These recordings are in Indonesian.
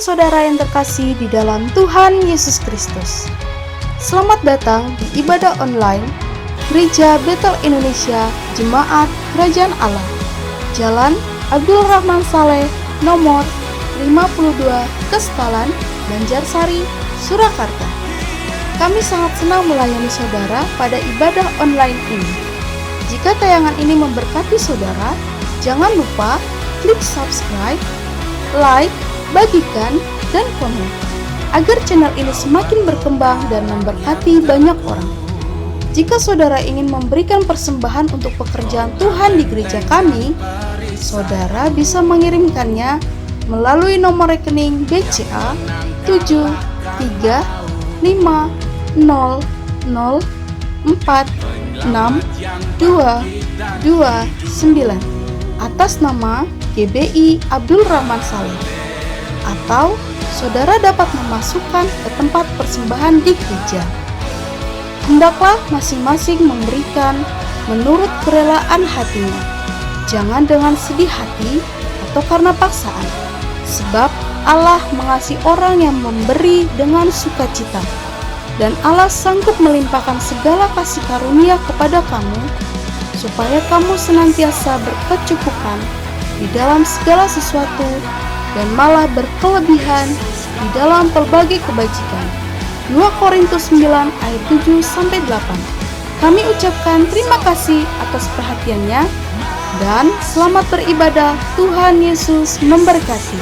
saudara yang terkasih di dalam Tuhan Yesus Kristus. Selamat datang di ibadah online Gereja Betel Indonesia Jemaat Kerajaan Allah, Jalan Abdul Rahman Saleh, nomor 52, Kestalan, Banjarsari, Surakarta. Kami sangat senang melayani saudara pada ibadah online ini. Jika tayangan ini memberkati saudara, jangan lupa klik subscribe, like, bagikan, dan komen, agar channel ini semakin berkembang dan memberkati banyak orang. Jika saudara ingin memberikan persembahan untuk pekerjaan Tuhan di gereja kami, saudara bisa mengirimkannya melalui nomor rekening BCA 7350046229 atas nama GBI Abdul Rahman Saleh, atau saudara dapat memasukkan ke tempat persembahan di gereja. Hendaklah masing-masing memberikan menurut kerelaan hatinya, jangan dengan sedih hati atau karena paksaan, sebab Allah mengasihi orang yang memberi dengan sukacita, dan Allah sanggup melimpahkan segala kasih karunia kepada kamu, supaya kamu senantiasa berkecukupan di dalam segala sesuatu dan malah berkelebihan di dalam pelbagai kebajikan. 2 Korintus 9 ayat 7-8. Kami ucapkan terima kasih atas perhatiannya dan selamat beribadah. Tuhan Yesus memberkati.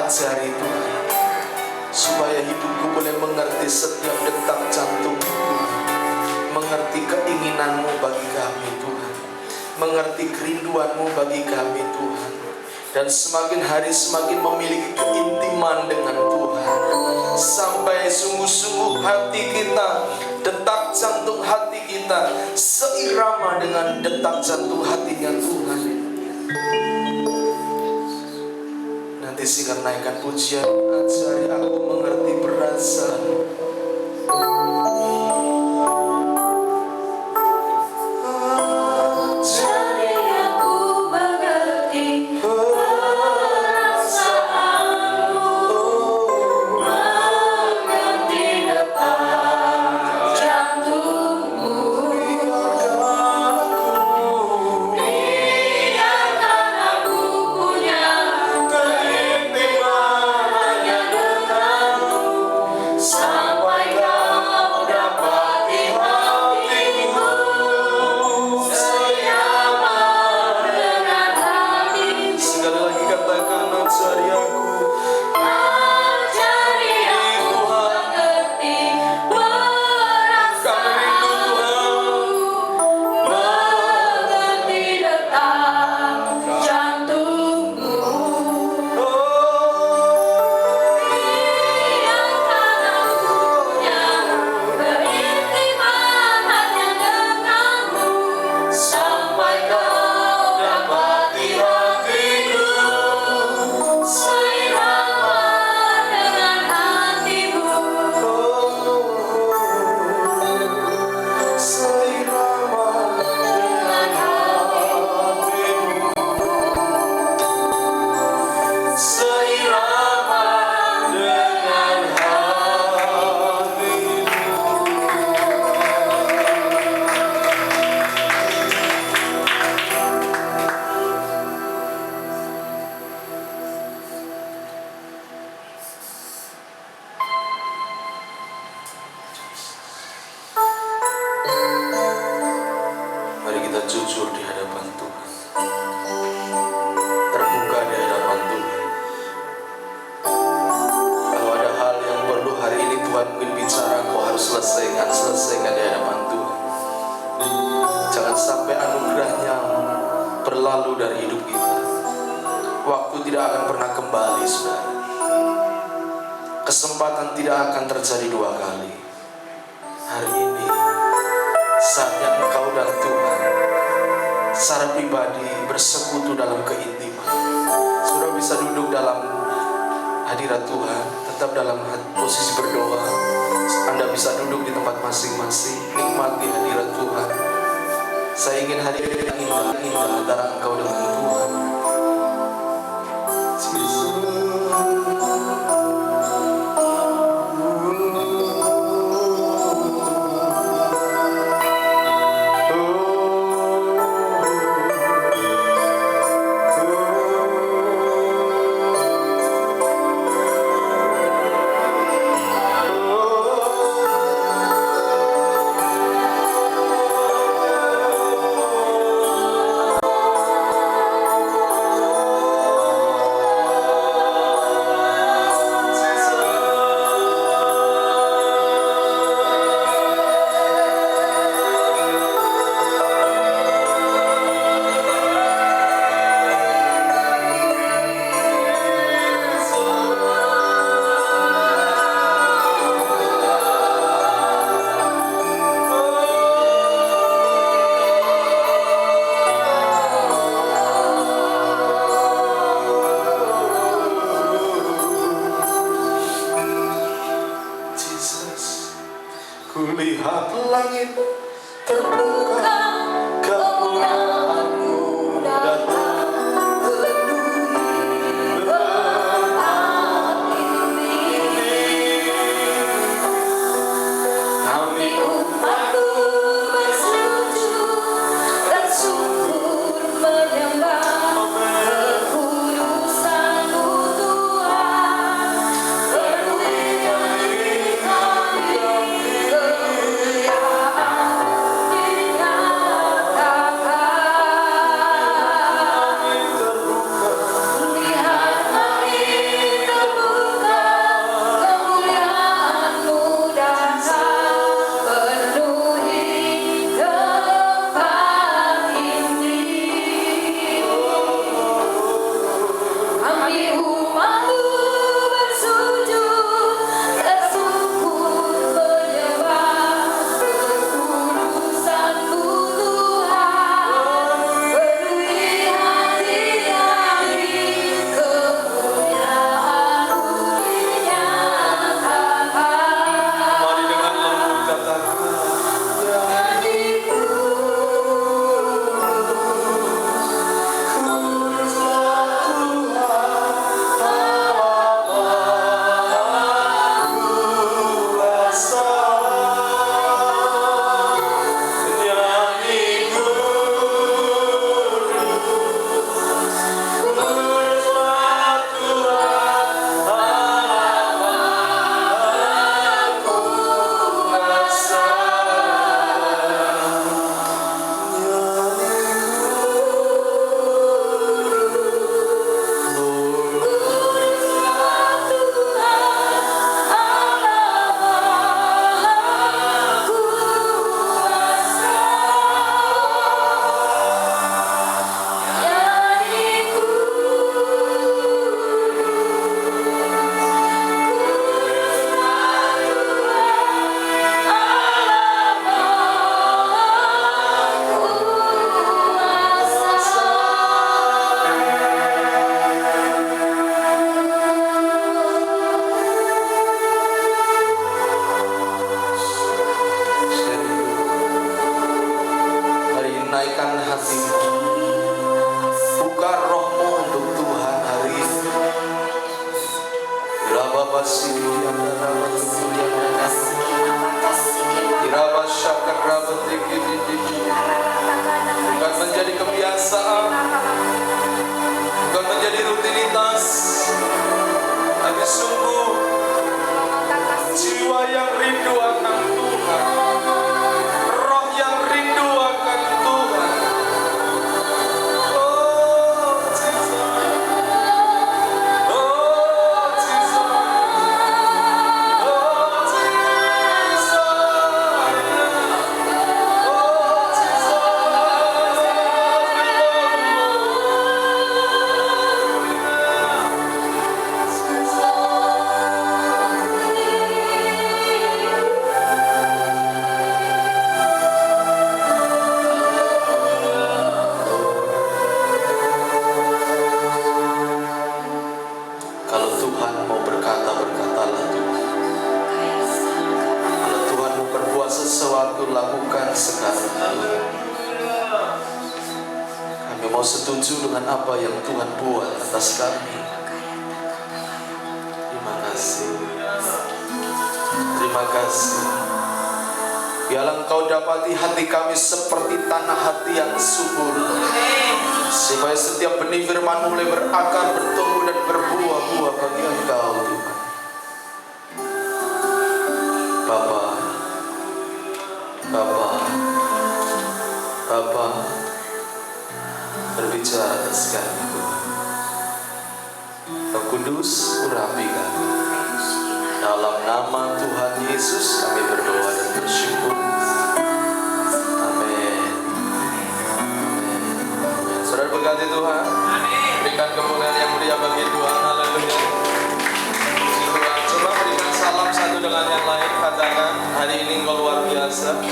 ajari Tuhan, supaya hidupku boleh mengerti setiap detak jantung Tuhan, mengerti keinginanmu bagi kami Tuhan, mengerti kerinduanmu bagi kami Tuhan, dan semakin hari semakin memiliki keintiman dengan Tuhan, sampai sungguh-sungguh hati kita, detak jantung hati kita seirama dengan detak jantung hatinya Tuhan. Nanti singkat naikkan pujian, ajari aku mengerti perasaan. Jujur di hadapan Tuhan, terbuka di hadapan Tuhan. Kalau ada hal yang perlu hari ini Tuhan mungkin bicara, kau harus selesaikan di hadapan Tuhan. Jangan sampai anugerahnya berlalu dari hidup kita. Waktu tidak akan pernah kembali, saudara. Kesempatan tidak akan terjadi dua kali. Hari ini saatnya engkau dan Tuhan secara pribadi bersekutu dalam keintiman. Saudara bisa duduk dalam hadirat Tuhan, tetap dalam posisi berdoa. Anda bisa duduk di tempat masing-masing, nikmati hadirat Tuhan. Saya ingin hadir yang indah antara engkau dengan Tuhan. hatimu. Buka rohmu untuk Tuhan hari ini. Bukan menjadi kebiasaan, bukan menjadi rutinitas, tapi sungguh jiwa yang rindu akan Tuhan, roh yang rindu akan Tuhan. Oh Jesus, oh Jesus, oh Jesus, oh Kalau Tuhan mau berkata, berkatalah Tuhan. Kalau Tuhan mau berbuat sesuatu, lakukan sekarang. Kami mau setuju dengan apa yang Tuhan buat atas kami. Terima kasih. Terima kasih. Biarlah Engkau dapati hati kami seperti tanah hati yang subur, supaya setiap benih firman mulai berakar, bertumbuh dan berbuah-buah bagi Engkau Tuhan. Bapa, Bapa, Bapa, berbicara atas kami Tuhan. Roh Kudus, urapi kami. Dalam nama Tuhan Yesus kami berdoa dan bersyukur. Amin. Amin. Saudara berkati Tuhan. Berikan kemuliaan yang mulia bagi Tuhan. Haleluya. Puji Tuhan. Coba berikan salam satu dengan yang lain. Katakan, hari ini Engkau luar biasa.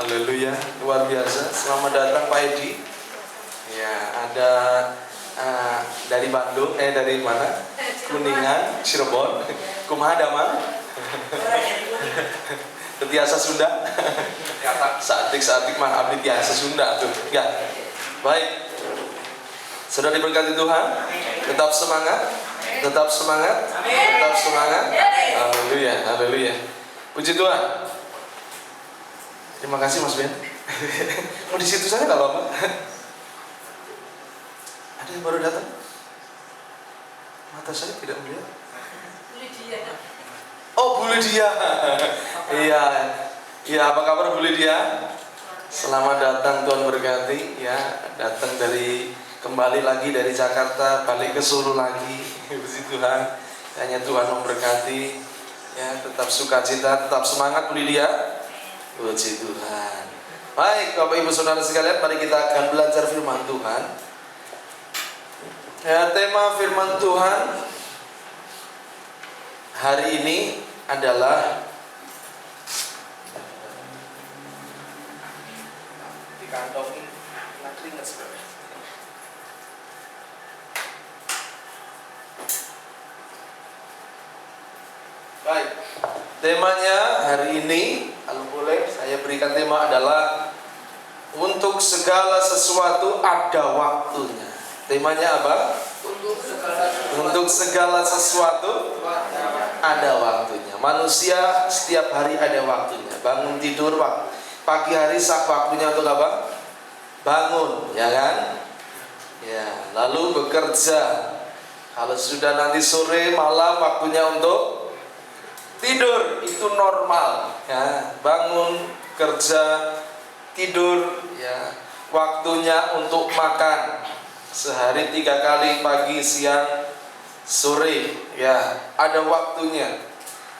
Haleluya, luar biasa. Selamat datang Pak Edi. Ya, ada dari Bandung, dari mana? Kuningan, Cirebon. Kumaha damang? Tiasa Sunda. Satik mah abdi tiasa Sunda tuh. Ya. Baik. Sudah diberkati Tuhan. Tetap semangat. Tetap semangat. Tetap semangat. Haleluya, haleluya. Puji Tuhan. Terima kasih Mas Ben. Mau di situ saja kalau apa? Ada yang baru datang? Mata saya tidak melihat. Bu Lydia. Oh, Bu Lydia. Iya. Iya, apa kabar Bu Lydia? Selamat datang, Tuhan berkati. Ya, datang kembali lagi dari Jakarta, balik ke Solo lagi. Puji Tuhan. Hanya Tuhan memberkati. Ya, tetap sukacita, tetap semangat Bu Lydia. Puji Tuhan. Baik, Bapak Ibu Saudara sekalian, mari kita akan belajar firman Tuhan. Ya, tema firman Tuhan hari ini adalah dikantongin keringat sebenarnya. Baik, temanya hari ini, kalau boleh saya berikan tema adalah untuk segala sesuatu ada waktunya. Temanya apa? Untuk segala sesuatu ada waktunya. Manusia setiap hari ada waktunya. Bangun tidur, pagi hari waktunya untuk apa? Bangun, ya kan? Ya, lalu bekerja. Kalau sudah nanti sore malam waktunya untuk tidur, itu normal. Ya, bangun, kerja, tidur, ya. Waktunya untuk makan. Sehari 3 kali, pagi, siang, sore, ya, ada waktunya.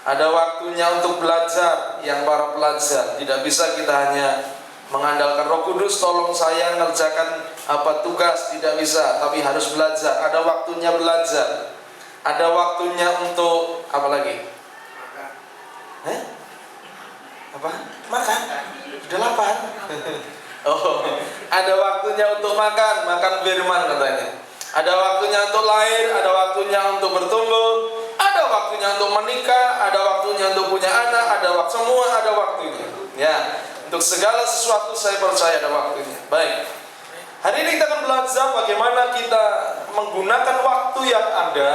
Ada waktunya untuk belajar, yang para pelajar. Tidak bisa kita hanya mengandalkan Roh Kudus, tolong saya ngerjakan apa tugas, tidak bisa, tapi harus belajar. Ada waktunya belajar. Ada waktunya untuk apa lagi? Apa? Makan? Udah lapar? Oh, ada waktunya untuk makan firman katanya. Ada waktunya untuk lahir, ada waktunya untuk bertumbuh, ada waktunya untuk menikah, ada waktunya untuk punya anak, ada waktu, semua ada waktunya. Ya, untuk segala sesuatu saya percaya ada waktunya. Baik. Hari ini kita akan belajar bagaimana kita menggunakan waktu yang ada.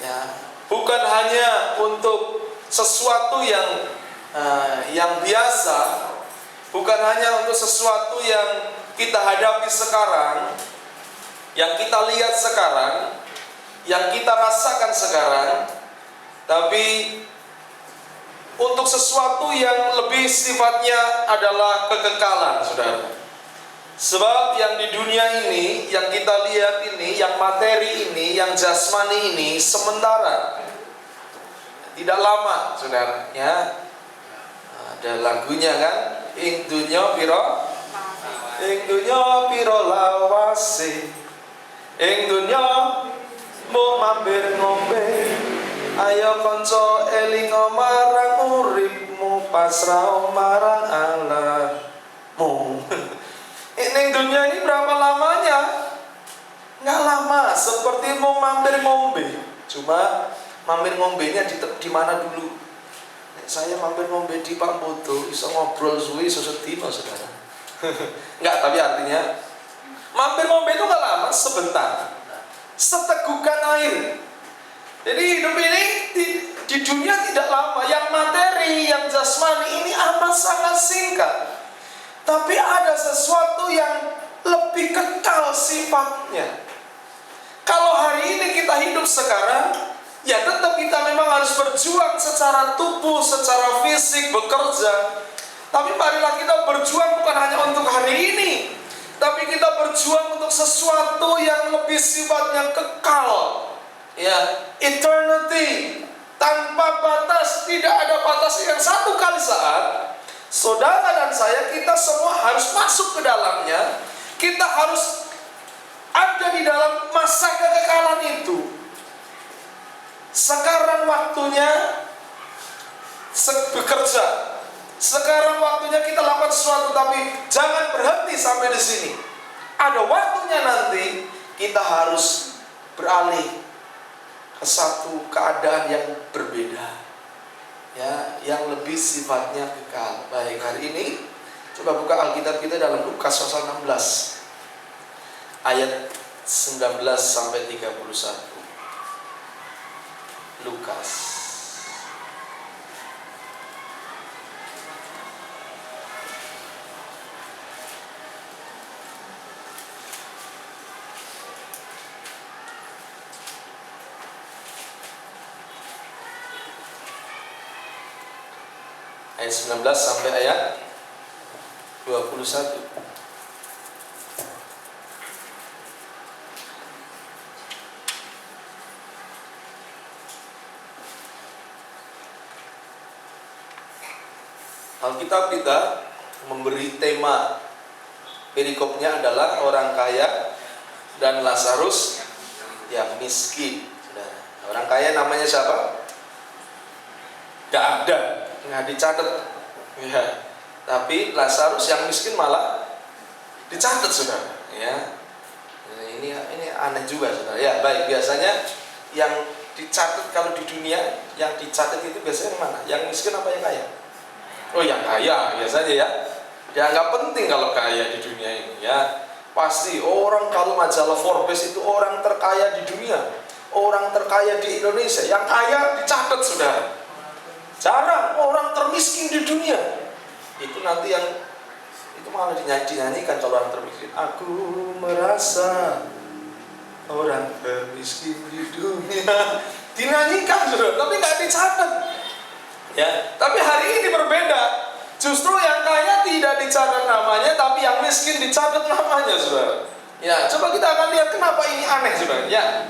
Ya, bukan hanya untuk sesuatu yang biasa, bukan hanya untuk sesuatu yang kita hadapi sekarang, yang kita lihat sekarang, yang kita rasakan sekarang, tapi untuk sesuatu yang lebih sifatnya adalah kekekalan, saudara. Sebab yang di dunia ini, yang kita lihat ini, yang materi ini, yang jasmani ini sementara, tidak lama, saudara. Ya, ada lagunya kan, ing dunya piro lawase, ing dunya mau mampir ngombe, ayo konco eling marang uripmu, pasrah marang Allahmu. Ini dunia ini berapa lamanya? Nggak lama, seperti mau mampir ngombe. Cuma mampir ngombenya di mana dulu? Saya mampir ngombe di Pak Bodo, bisa ngobrol suwi sesetino, saudara. Nggak, tapi artinya mampir ngombe itu nggak lama, sebentar. Setegukan air. Jadi hidup ini di dunia tidak lama. Yang materi, yang jasmani ini amat sangat singkat. Tapi ada sesuatu yang lebih kekal sifatnya. Kalau hari ini kita hidup sekarang, ya tetap kita memang harus berjuang secara tubuh, secara fisik, bekerja. Tapi marilah kita berjuang bukan hanya untuk hari ini, tapi kita berjuang untuk sesuatu yang lebih sifatnya kekal. Ya, eternity, tanpa batas, tidak ada batas. Yang satu kali saat saudara dan saya, kita semua harus masuk ke dalamnya. Kita harus ada di dalam masa kekekalan itu. Sekarang waktunya bekerja. Sekarang waktunya kita lakukan sesuatu, tapi jangan berhenti sampai di sini. Ada waktunya nanti kita harus beralih ke satu keadaan yang berbeda. Ya, yang lebih sifatnya kekal. Baik, hari ini coba buka Alkitab kita dalam Lukas pasal 16 ayat 19 sampai 31. Lukas. Ayat 19 sampai ayat 21. Alkitab kita memberi tema perikopnya adalah orang kaya dan Lazarus yang miskin. Orang kaya namanya siapa? Gak ada, nggak dicatat. Ya. Tapi Lazarus yang miskin malah dicatat, saudara. Ya. Ini aneh juga, saudara. Ya, baik. Biasanya yang dicatat kalau di dunia, yang dicatat itu biasanya yang mana? Yang miskin apa yang kaya? Oh, yang kaya biasanya ya. Dianggap penting kalau kaya di dunia ini ya. Pasti orang, kalau majalah Forbes itu orang terkaya di dunia, orang terkaya di Indonesia, yang kaya dicatat, saudara. Jarang orang termiskin di dunia. Itu nanti yang itu malah dinyanyikan kalau orang termiskin. Aku merasa orang termiskin di dunia. Dinyanyikan, saudara, tapi nggak dicatat. Ya, tapi hari ini berbeda. Justru yang kaya tidak dicatat namanya, tapi yang miskin dicatat namanya, saudara. Ya, coba kita akan lihat kenapa ini aneh, saudara. Ya.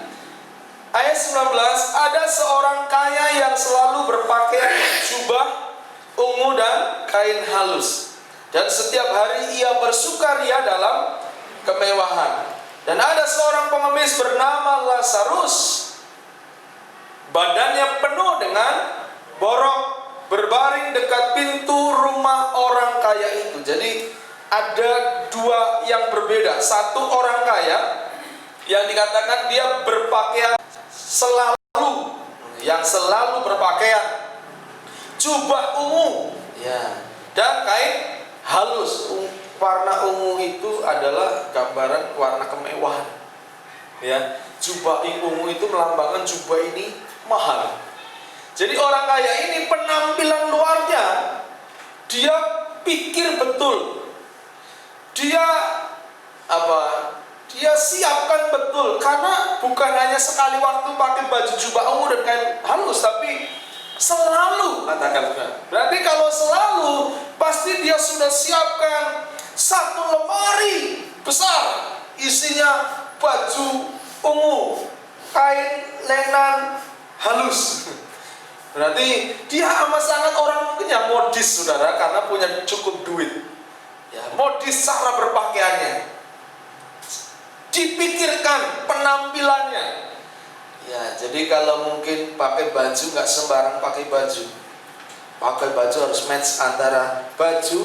Ayat 19, ada seorang kaya yang selalu berpakaian jubah ungu dan kain halus, dan setiap hari ia bersukaria dalam kemewahan. Dan ada seorang pengemis bernama Lazarus, badannya penuh dengan borok, berbaring dekat pintu rumah orang kaya itu. Jadi ada dua yang berbeda. Satu orang kaya yang dikatakan dia berpakaian selalu, yang selalu berpakaian jubah ungu, ya, dan kain halus. Warna ungu itu adalah gambaran warna kemewahan, ya. Jubah ungu itu melambangkan jubah ini mahal. Jadi orang kaya ini penampilan luarnya, dia pikir betul, dia dia siapkan betul, karena bukan hanya sekali waktu pakai baju jubah ungu dan kain halus, tapi selalu, katakan. Berarti kalau selalu, pasti dia sudah siapkan satu lemari besar, isinya baju ungu, kain lenan halus. Berarti dia amat sangat orang mungkin ya modis, saudara, karena punya cukup duit. Ya, modis cara berpakaiannya, dipikirkan penampilannya. Ya, jadi kalau mungkin pakai baju, nggak sembarang pakai baju. Pakai baju harus match antara baju,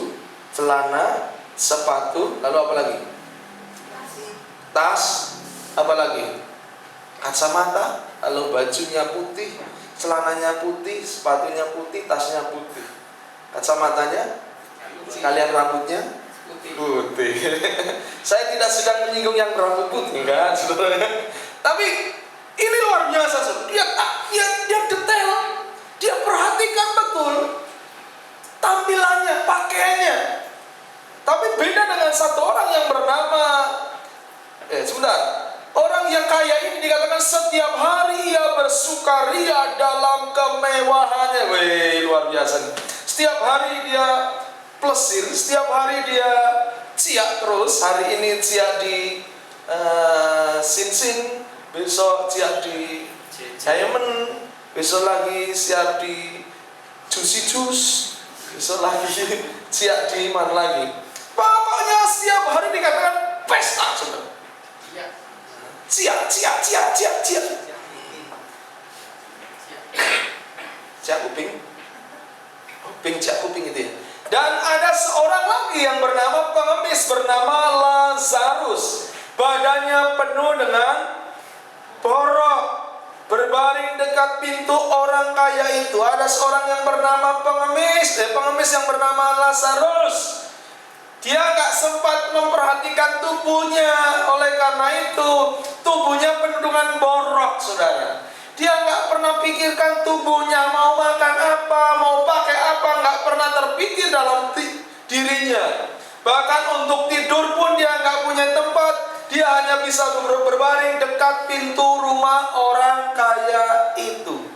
celana, sepatu, lalu apa lagi? Tas, apa lagi? Kacamata, lalu bajunya putih, celananya putih, sepatunya putih, tasnya putih. Kacamatanya, sekalian rambutnya putih. Saya tidak sedang menyinggung yang rambut putih, enggak, saudara. Tapi ini luar biasa, saudara. Dia detail, dia perhatikan betul tampilannya, pakaiannya. Tapi beda dengan satu orang yang bernama orang yang kaya ini dikatakan setiap hari ia bersukaria dalam kemewahannya. Wih, luar biasa. Setiap hari dia plesir, setiap hari dia ciak terus. Hari ini ciak di Sin, besok ciak di Diamond, besok lagi ciak di Juicy Juice, besok lagi ciak di mana lagi. Pokoknya setiap hari dikatakan pesta, saudara. Ciak. Ciak kuping ciak kuping itu ya. Dan ada seorang lagi yang bernama pengemis, bernama Lazarus. Badannya penuh dengan borok, berbaring dekat pintu orang kaya itu. Ada seorang yang bernama pengemis yang bernama Lazarus. Dia gak sempat memperhatikan tubuhnya. Oleh karena itu, tubuhnya penuh dengan borok, saudara. Dia gak pernah pikirkan tubuhnya, mau makan apa, mau pakai apa, gak pernah terpikir dalam dirinya. Bahkan untuk tidur pun dia gak punya tempat. Dia hanya bisa berbaring dekat pintu rumah orang kaya itu.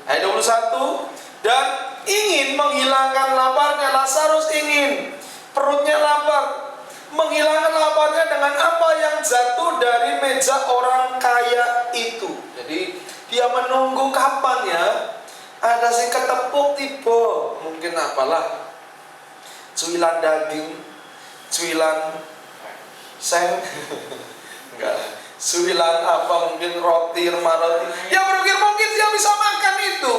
Ayat 21. Dan ingin menghilangkan laparnya, Lazarus ingin, perutnya lapar, menghilangkan laparnya dengan apa yang jatuh dari meja orang kaya itu. Jadi dia menunggu kapan ya ada si ketepuk tiba, mungkin apalah, cuilan daging, cuilan seng, enggak, cuilan apa, mungkin roti, remah roti. Dia berpikir mungkin dia bisa makan itu.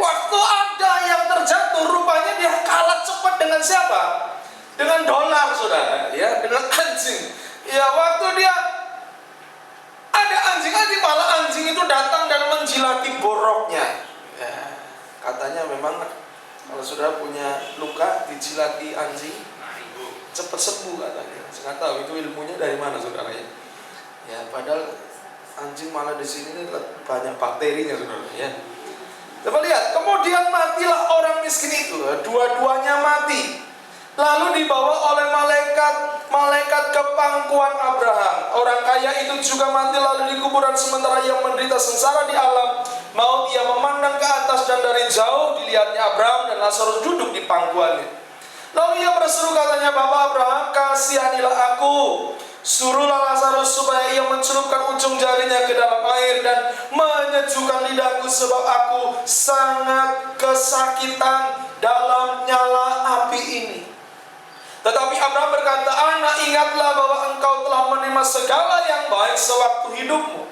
Waktu ada yang terjatuh, rupanya dia kalah cepat dengan siapa? Dengan dolar, saudara, ya, dengan anjing. Ya, waktu dia ada anjing, malah anjing itu datang dan menjilati boroknya. Ya, katanya memang kalau saudara punya luka dijilati anjing cepat sembuh katanya. Saya nggak tahu itu ilmunya dari mana, saudara ya. Ya, padahal anjing malah di sini banyak bakterinya, saudara ya. Coba lihat, kemudian matilah orang miskin itu, dua-duanya mati. Lalu dibawa oleh malaikat ke pangkuan Abraham. Orang kaya itu juga mati lalu di kuburan, sementara ia menderita sengsara di alam maut. Ia memandang ke atas dan dari jauh dilihatnya Abraham dan Lazarus duduk di pangkuannya. Lalu ia berseru, katanya, Bapak Abraham, kasihanilah aku, suruhlah Lazarus supaya ia mencelupkan ujung jarinya ke dalam air dan menyejukkan lidahku, sebab aku sangat kesakitan dalam nyala api ini. Tetapi Abraham berkata, anak, ingatlah bahwa engkau telah menerima segala yang baik sewaktu hidupmu,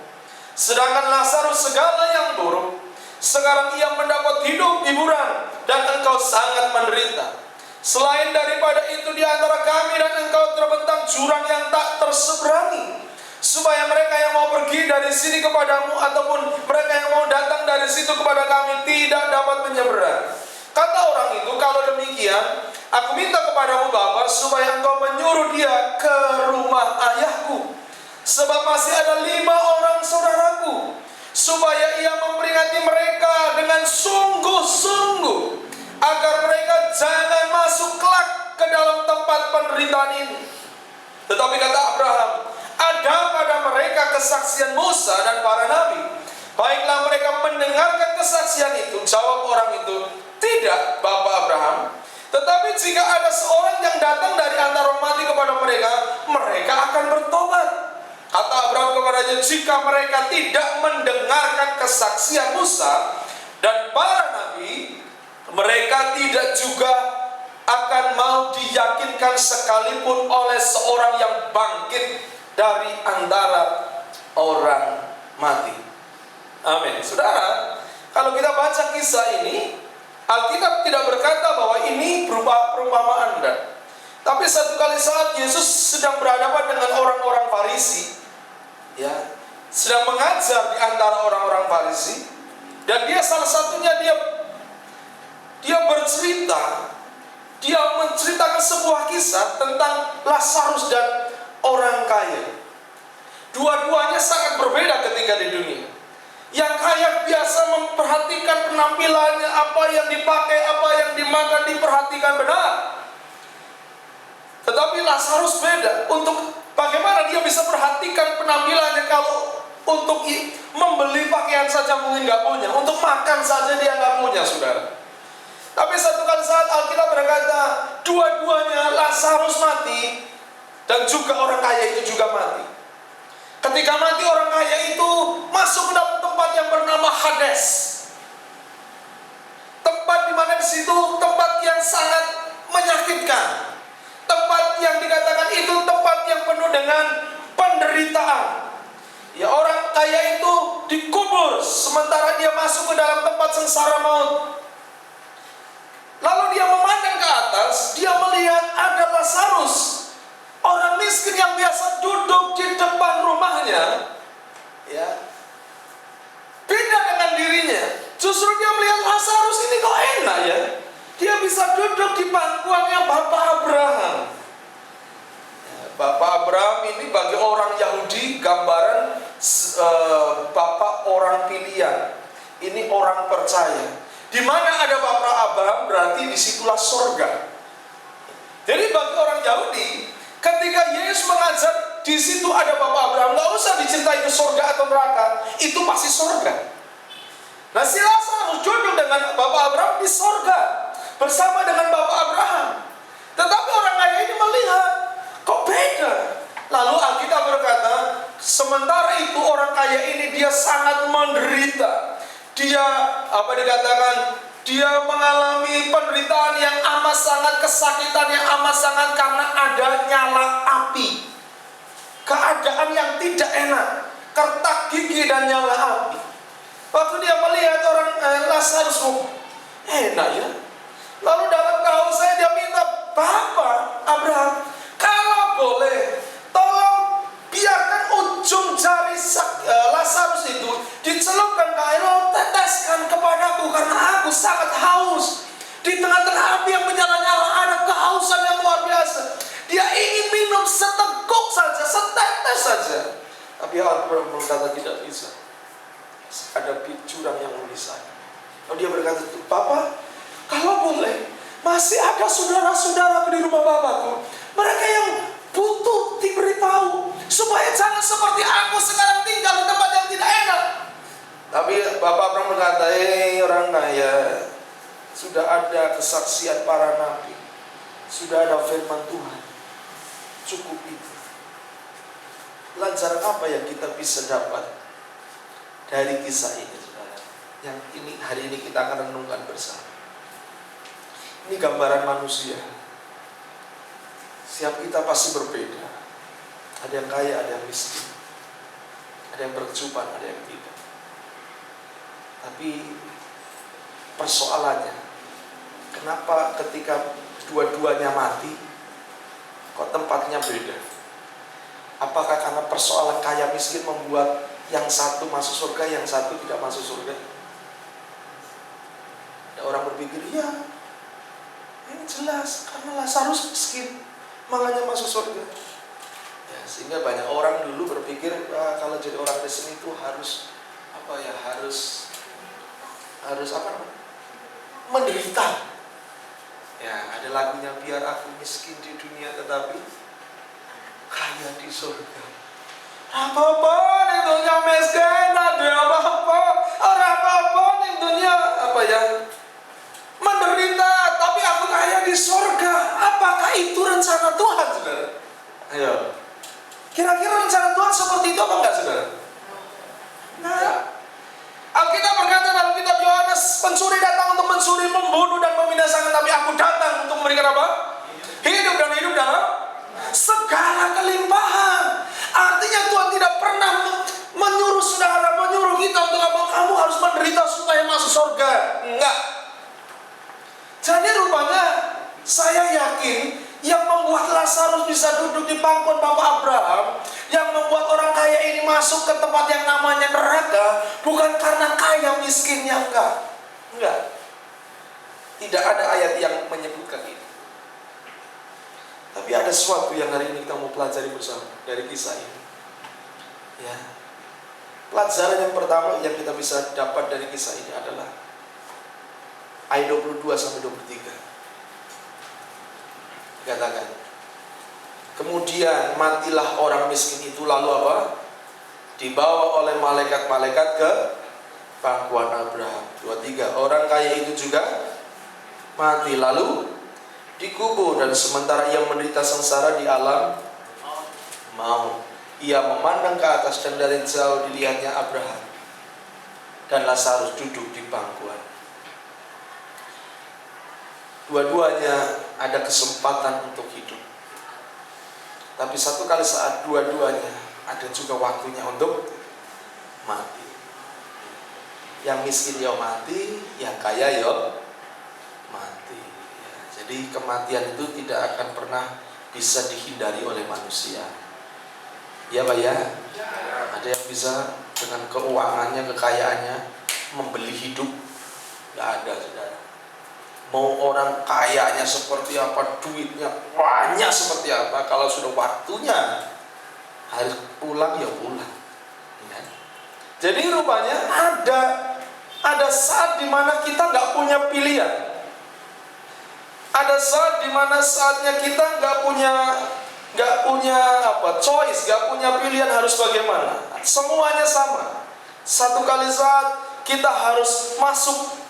sedangkan Lazarus segala yang buruk. Sekarang ia mendapat hiburan dan engkau sangat menderita. Selain daripada itu, di antara kami dan engkau terbentang jurang yang tak terseberangi, supaya mereka yang mau pergi dari sini kepadamu ataupun mereka yang mau datang dari situ kepada kami tidak dapat menyeberang. Kata orang itu, kalau demikian, aku minta kepadamu Bapa, supaya engkau menyuruh dia ke rumah ayahku. Sebab masih ada 5 orang saudaraku, supaya ia memperingati mereka dengan sungguh-sungguh, agar mereka jangan masuk kelak ke dalam tempat penderitaan ini. Tetapi kata Abraham, ada pada mereka kesaksian Musa dan para nabi. Baiklah mereka mendengarkan kesaksian itu. Jawab orang itu, tidak Bapak Abraham. Tetapi jika ada seorang yang datang dari antara mati kepada mereka, mereka akan bertobat. Kata Abraham kepadanya, jika mereka tidak mendengarkan kesaksian Musa dan para nabi, mereka tidak juga akan mau diyakinkan sekalipun oleh seorang yang bangkit dari antara orang mati. Amin. Saudara, kalau kita baca kisah ini, Alkitab tidak berkata bahwa ini berupa perumpamaan, tapi satu kali saat Yesus sedang berhadapan dengan orang-orang Farisi, ya, sedang mengajar di antara orang-orang Farisi, dan dia salah satunya dia bercerita, dia menceritakan sebuah kisah tentang Lazarus dan orang kaya. Dua-duanya sangat berbeda ketika di dunia. Yang kaya biasa memperhatikan penampilannya, apa yang dipakai, apa yang dimakan, diperhatikan benar. Tetapi Lazarus beda. Untuk bagaimana dia bisa perhatikan penampilannya kalau untuk membeli pakaian saja mungkin nggak punya, untuk makan saja dia nggak punya, saudara. Tapi satu kali saat Alkitab berkata, dua-duanya Lazarus mati dan juga orang kaya itu juga mati. Ketika mati orang kaya itu masuk ke dalam tempat yang bernama Hades. Tempat di mana di situ tempat yang sangat menyakitkan. Tempat yang dikatakan itu tempat yang penuh dengan penderitaan. Ya, orang kaya itu dikubur sementara dia masuk ke dalam tempat sengsara maut. Lalu dia memandang ke atas, dia melihat ada Lazarus, orang miskin yang biasa duduk di depan rumahnya, ya, beda dengan dirinya. Justru dia melihat Lazarus ini kok enak ya, dia bisa duduk di pangkuannya Bapak Abraham. Bapak Abraham ini bagi orang Yahudi gambaran bapak orang pilihan. Ini orang percaya. Di mana ada Bapak Abraham berarti disitulah surga. Jadi bagi orang Yahudi, ketika Yesus mengajar di situ ada Bapak Abraham, nggak usah diceritain itu surga atau neraka, itu pasti surga. Nah, si Lazarus duduk dengan Bapak Abraham di surga bersama dengan Bapak Abraham. Tetapi orang kaya ini melihat, kok beda? Lalu Alkitab berkata, sementara itu orang kaya ini dia sangat menderita. Dia dia mengalami penderitaan yang amat sangat, kesakitan yang amat sangat karena ada nyala api. Keadaan yang tidak enak, kertak gigi dan nyala api. Waktu dia melihat orang Lazarus, enak ya. Lalu dalam kehausan dia minta, Bapak Abraham, kalau boleh, tolong biarkan ujung jari Lazarus itu dicelupkan ke air, lalu teteskan kepadaku karena aku sangat haus. Di tengah-tengah api yang menyala-nyala ada kehausan yang luar biasa. Dia ingin minum seteguk saja, setetes saja. Tapi Abraham berkata tidak bisa. Ada jurang yang memisah. Lalu dia berkata, Bapak, kalau boleh, masih ada saudara-saudara di rumah Bapakku. Mereka yang butuh diberitahu supaya jangan seperti aku sekarang tinggal di tempat yang tidak enak. Tapi Bapak Abraham berkata, orang kaya, sudah ada kesaksian para nabi, sudah ada firman Tuhan, cukup itu. Pelajaran apa yang kita bisa dapat dari kisah ini, saudara? Yang ini hari ini kita akan renungkan bersama. Ini gambaran manusia. Setiap kita pasti berbeda. Ada yang kaya, ada yang miskin. Ada yang berkecupan, ada yang tidak. Tapi persoalannya, kenapa ketika dua-duanya mati, kok tempatnya beda? Apakah karena persoalan kaya miskin membuat yang satu masuk surga, yang satu tidak masuk surga? Ada orang berpikir, ya ini jelas karena Lazarus miskin, makanya masuk surga. Ya, sehingga banyak orang dulu berpikir, kalau jadi orang Kristen itu harus menderita. Ya, ada lagunya, biar aku miskin di dunia tetapi kaya di surga. Apa-apa nih dunia miskin, ada apa-apa, apa-apa nih dunia menderita, tapi aku kaya di surga. Apakah itu rencana Tuhan, saudara? Ayo, kira-kira rencana Tuhan seperti itu apa enggak, saudara? Nah, Alkitab berkata dalam kitab Yohanes, pencuri datang untuk mencuri, membunuh dan membinasakan, tapi aku datang untuk memberikan apa? Hidup dan hidup dalam segala kelimpahan. Artinya Tuhan tidak pernah menyuruh saudara, menyuruh kita untuk apa? Kamu harus menderita supaya masuk surga. Enggak. Jadi rupanya saya yakin yang membuat Lazarus bisa duduk di pangkuan Bapak Abraham, yang membuat orang kaya ini masuk ke tempat yang namanya neraka, bukan karena kaya miskinnya, enggak. Tidak ada ayat yang menyebutkan itu. Tapi ada sesuatu yang hari ini kita mau pelajari bersama dari kisah ini. Ya. Pelajaran yang pertama yang kita bisa dapat dari kisah ini adalah ayat 22 sampai 23. Dikatakan, kemudian matilah orang miskin itu, lalu apa? Dibawa oleh malaikat-malaikat ke pangkuan Abraham. 23. Orang kaya itu juga mati, lalu dikubur, dan sementara ia menderita sengsara di alam maut, ia memandang ke atas dan dari jauh dilihatnya Abraham dan Lazarus duduk di pangkuan. Dua-duanya ada kesempatan untuk hidup, tapi satu kali saat dua-duanya ada juga waktunya untuk mati. Yang miskin ya mati, yang kaya ya mati. Ya, jadi kematian itu tidak akan pernah bisa dihindari oleh manusia. Ya Pak ya? Ada yang bisa dengan keuangannya, kekayaannya membeli hidup? Tidak ada, saudara. Mau orang kayanya seperti apa, duitnya banyak seperti apa, kalau sudah waktunya harus pulang ya pulang. Ya. Jadi rupanya ada saat dimana kita nggak punya pilihan. Ada saat dimana saatnya kita nggak punya choice, nggak punya pilihan harus bagaimana. Semuanya sama. Satu kali saat kita harus masuk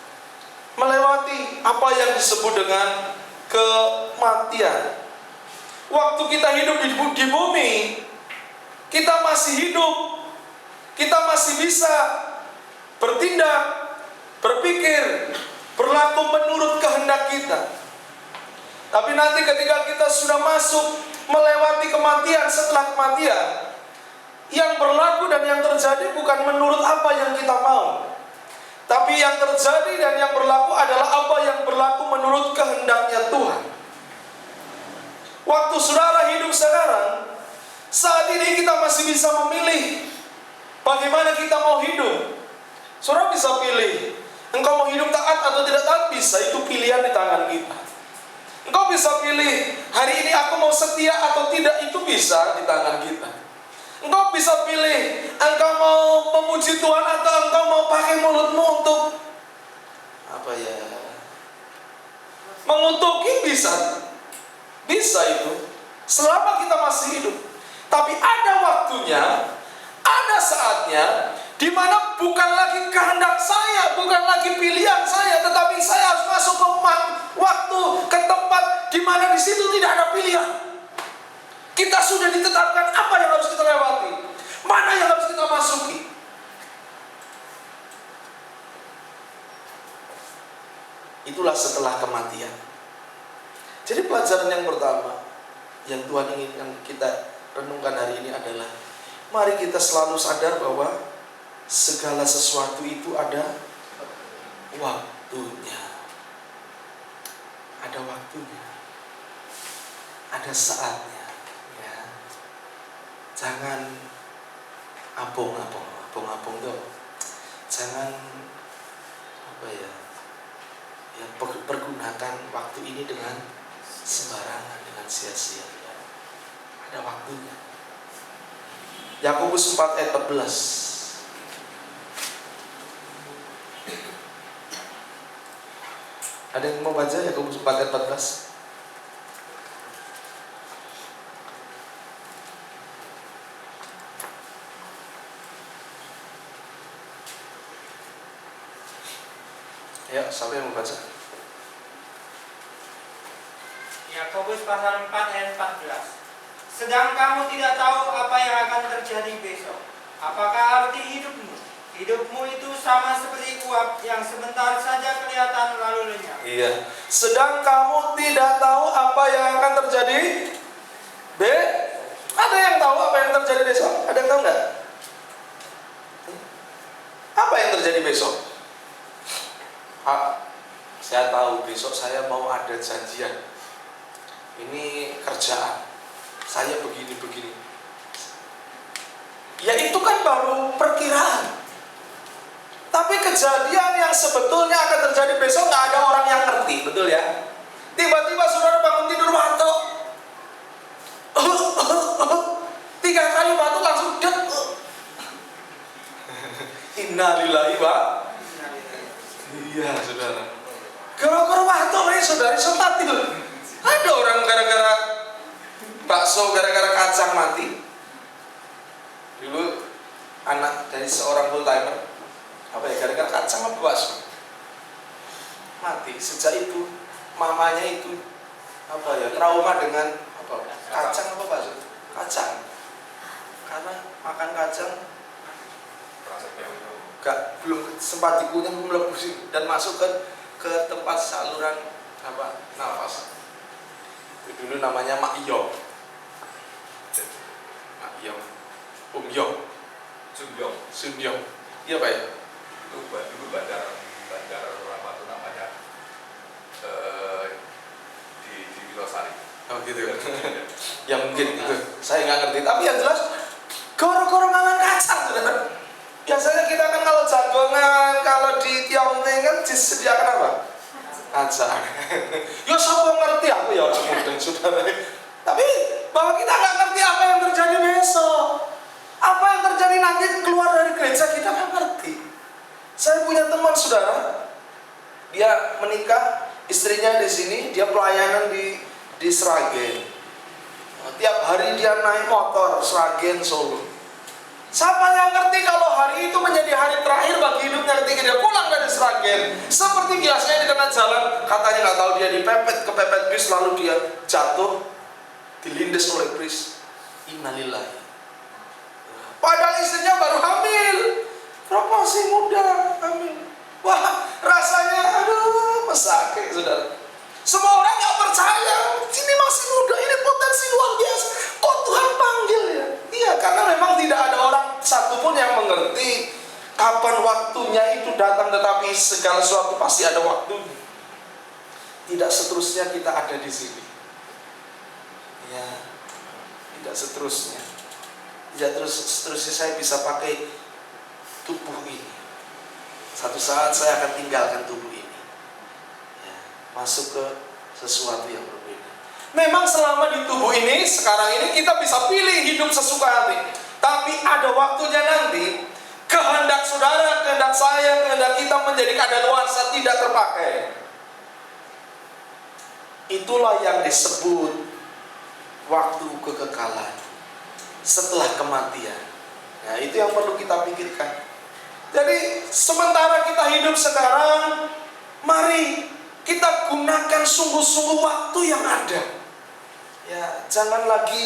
melewati apa yang disebut dengan kematian. Waktu kita hidup di bumi, kita masih hidup, kita masih bisa bertindak, berpikir, berlaku menurut kehendak kita. Tapi nanti ketika kita sudah masuk melewati kematian, setelah kematian, yang berlaku dan yang terjadi bukan menurut apa yang kita mau, tapi yang terjadi dan yang berlaku adalah apa yang berlaku menurut kehendaknya Tuhan. Waktu saudara hidup sekarang, saat ini kita masih bisa memilih bagaimana kita mau hidup. Saudara bisa pilih, engkau mau hidup taat atau tidak taat, bisa, itu pilihan di tangan kita. Engkau bisa pilih, hari ini aku mau setia atau tidak, itu bisa di tangan kita. Engkau bisa pilih, engkau mau memuji Tuhan atau engkau mau pakai mulutmu untuk mengutuki, bisa itu, selama kita masih hidup. Tapi ada waktunya, ada saatnya, di mana bukan lagi kehendak saya, bukan lagi pilihan saya, tetapi saya harus masuk ke waktu, ke tempat di mana di situ tidak ada pilihan. Kita sudah ditetapkan apa yang harus kita lewati, mana yang harus kita masuki. Itulah setelah kematian. Jadi pelajaran yang pertama yang Tuhan inginkan kita renungkan hari ini adalah, mari kita selalu sadar bahwa segala sesuatu itu ada waktunya. Ada waktunya. Ada saatnya. Jangan apung-apung tuh. Jangan Ya, pergunakan waktu ini dengan sembarangan, dengan sia-sia. Ada waktunya. Yakobus 4 ayat 14. Ada yang mau baca Yakobus 4 ayat 14? Ya, siapa yang mau baca? Yakobus pasal 4 ayat 14. Sedang kamu tidak tahu apa yang akan terjadi besok. Apakah arti hidupmu? Hidupmu itu sama seperti uap yang sebentar saja kelihatan lalu lenyap. Iya. Sedang kamu tidak tahu apa yang akan terjadi. Ada yang tahu apa yang terjadi besok? Ada yang tahu nggak? Apa yang terjadi besok? Saya tahu besok saya mau ada janjian. Ini kerjaan. Saya begini-begini. Ya itu kan baru perkiraan. Tapi kejadian yang sebetulnya akan terjadi besok nggak ada orang yang ngerti, betul ya? Tiba-tiba saudara bangun tidur batuk, 3 kali batuk langsung det. Innalillahi wa. Iya saudara. Gara-gara batuk nih saudara iso mati loh. Ada orang gara-gara bakso, gara-gara kacang mati. Dulu anak dari seorang full timer, apa ya, gara-gara kacang apa bakso mati. Sejak itu mamanya itu apa ya, trauma dengan apa, kacang apa bakso, kacang, karena makan kacang belum sempat dikunyah, melebusi dan masuk ke tempat saluran apa, nafas. Itu dulu namanya Mak Yong, Sun Yong. Iya Pak ya? Itu dulu bandar apa tuh namanya, di Wilosari. Oh gitu ya. Ya mungkin itu, saya nggak ngerti. Tapi yang jelas goro-goro mangan kacang, saudara. Biasanya kita kan kalau jagongan, kalau di Tiongkok kan disediakan apa? Kacang. Ya siapa ngerti, aku ya orang muda saudara. Tapi bahwa kita nggak ngerti apa yang terjadi besok, apa yang terjadi nanti keluar dari gereja, kita nggak ngerti. Saya punya teman saudara, dia menikah, istrinya di sini, dia pelayanan di Sragen. Tiap hari dia naik motor Sragen Solo. Siapa yang ngerti kalau hari itu menjadi hari terakhir bagi hidupnya ketika dia pulang dari Sragen? Seperti biasanya di tengah jalan, katanya nggak tahu dia kepepet bis, lalu dia jatuh, dilindes oleh bis. Innalillahi. Padahal istrinya baru hamil, masih muda, hamil. Wah, rasanya aduh mesake saudara. Semua orang nggak percaya, ini masih muda, ini potensi luar biasa. Kok Tuhan panggil ya? Iya, karena memang tidak ada orang satupun yang mengerti kapan waktunya itu datang, tetapi segala sesuatu pasti ada waktunya. Tidak seterusnya kita ada di sini. Ya, tidak seterusnya. Tidak seterusnya saya bisa pakai tubuh ini. Satu saat saya akan tinggalkan tubuh ini, ya, masuk ke sesuatu yang berbeda. Memang selama di tubuh ini, sekarang ini kita bisa pilih hidup sesuka hati. Tapi ada waktunya nanti, kehendak saudara, kehendak saya, kehendak kita menjadi kadaluarsa, tidak terpakai. Itulah yang disebut waktu kekekalan setelah kematian. Nah, itu yang perlu kita pikirkan. Jadi sementara kita hidup sekarang, mari kita gunakan sungguh-sungguh waktu yang ada. Ya, jangan lagi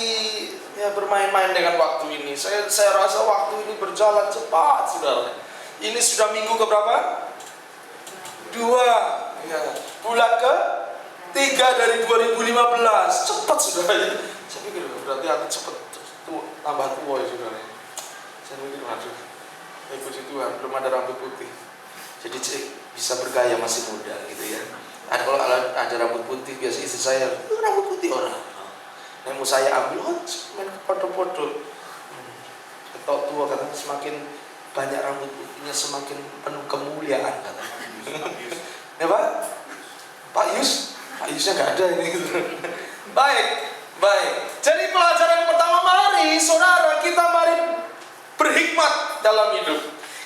ya bermain-main dengan waktu ini. Saya rasa waktu ini berjalan cepat, saudara. Ini sudah minggu keberapa? 2. Ya, bulan ke-3 dari 2015. Cepat, saudara. Saya pikir berarti aku cepat tambah tua ya, saudara. Saya mikir, aduh, puji Tuhan, belum ada rambut putih. Jadi bisa bergaya masih muda gitu ya. Kalau ada rambut putih, biasa istri saya, rambut putih orang. Nah, mau saya ambil, main foto-foto. Ketok tua katanya, semakin banyak rambut putihnya semakin penuh kemuliaan katanya. Ya Pak? Pak Yusnya nggak ada ini. Baik. Jadi pelajaran pertama, mari saudara kita berhikmat dalam hidup.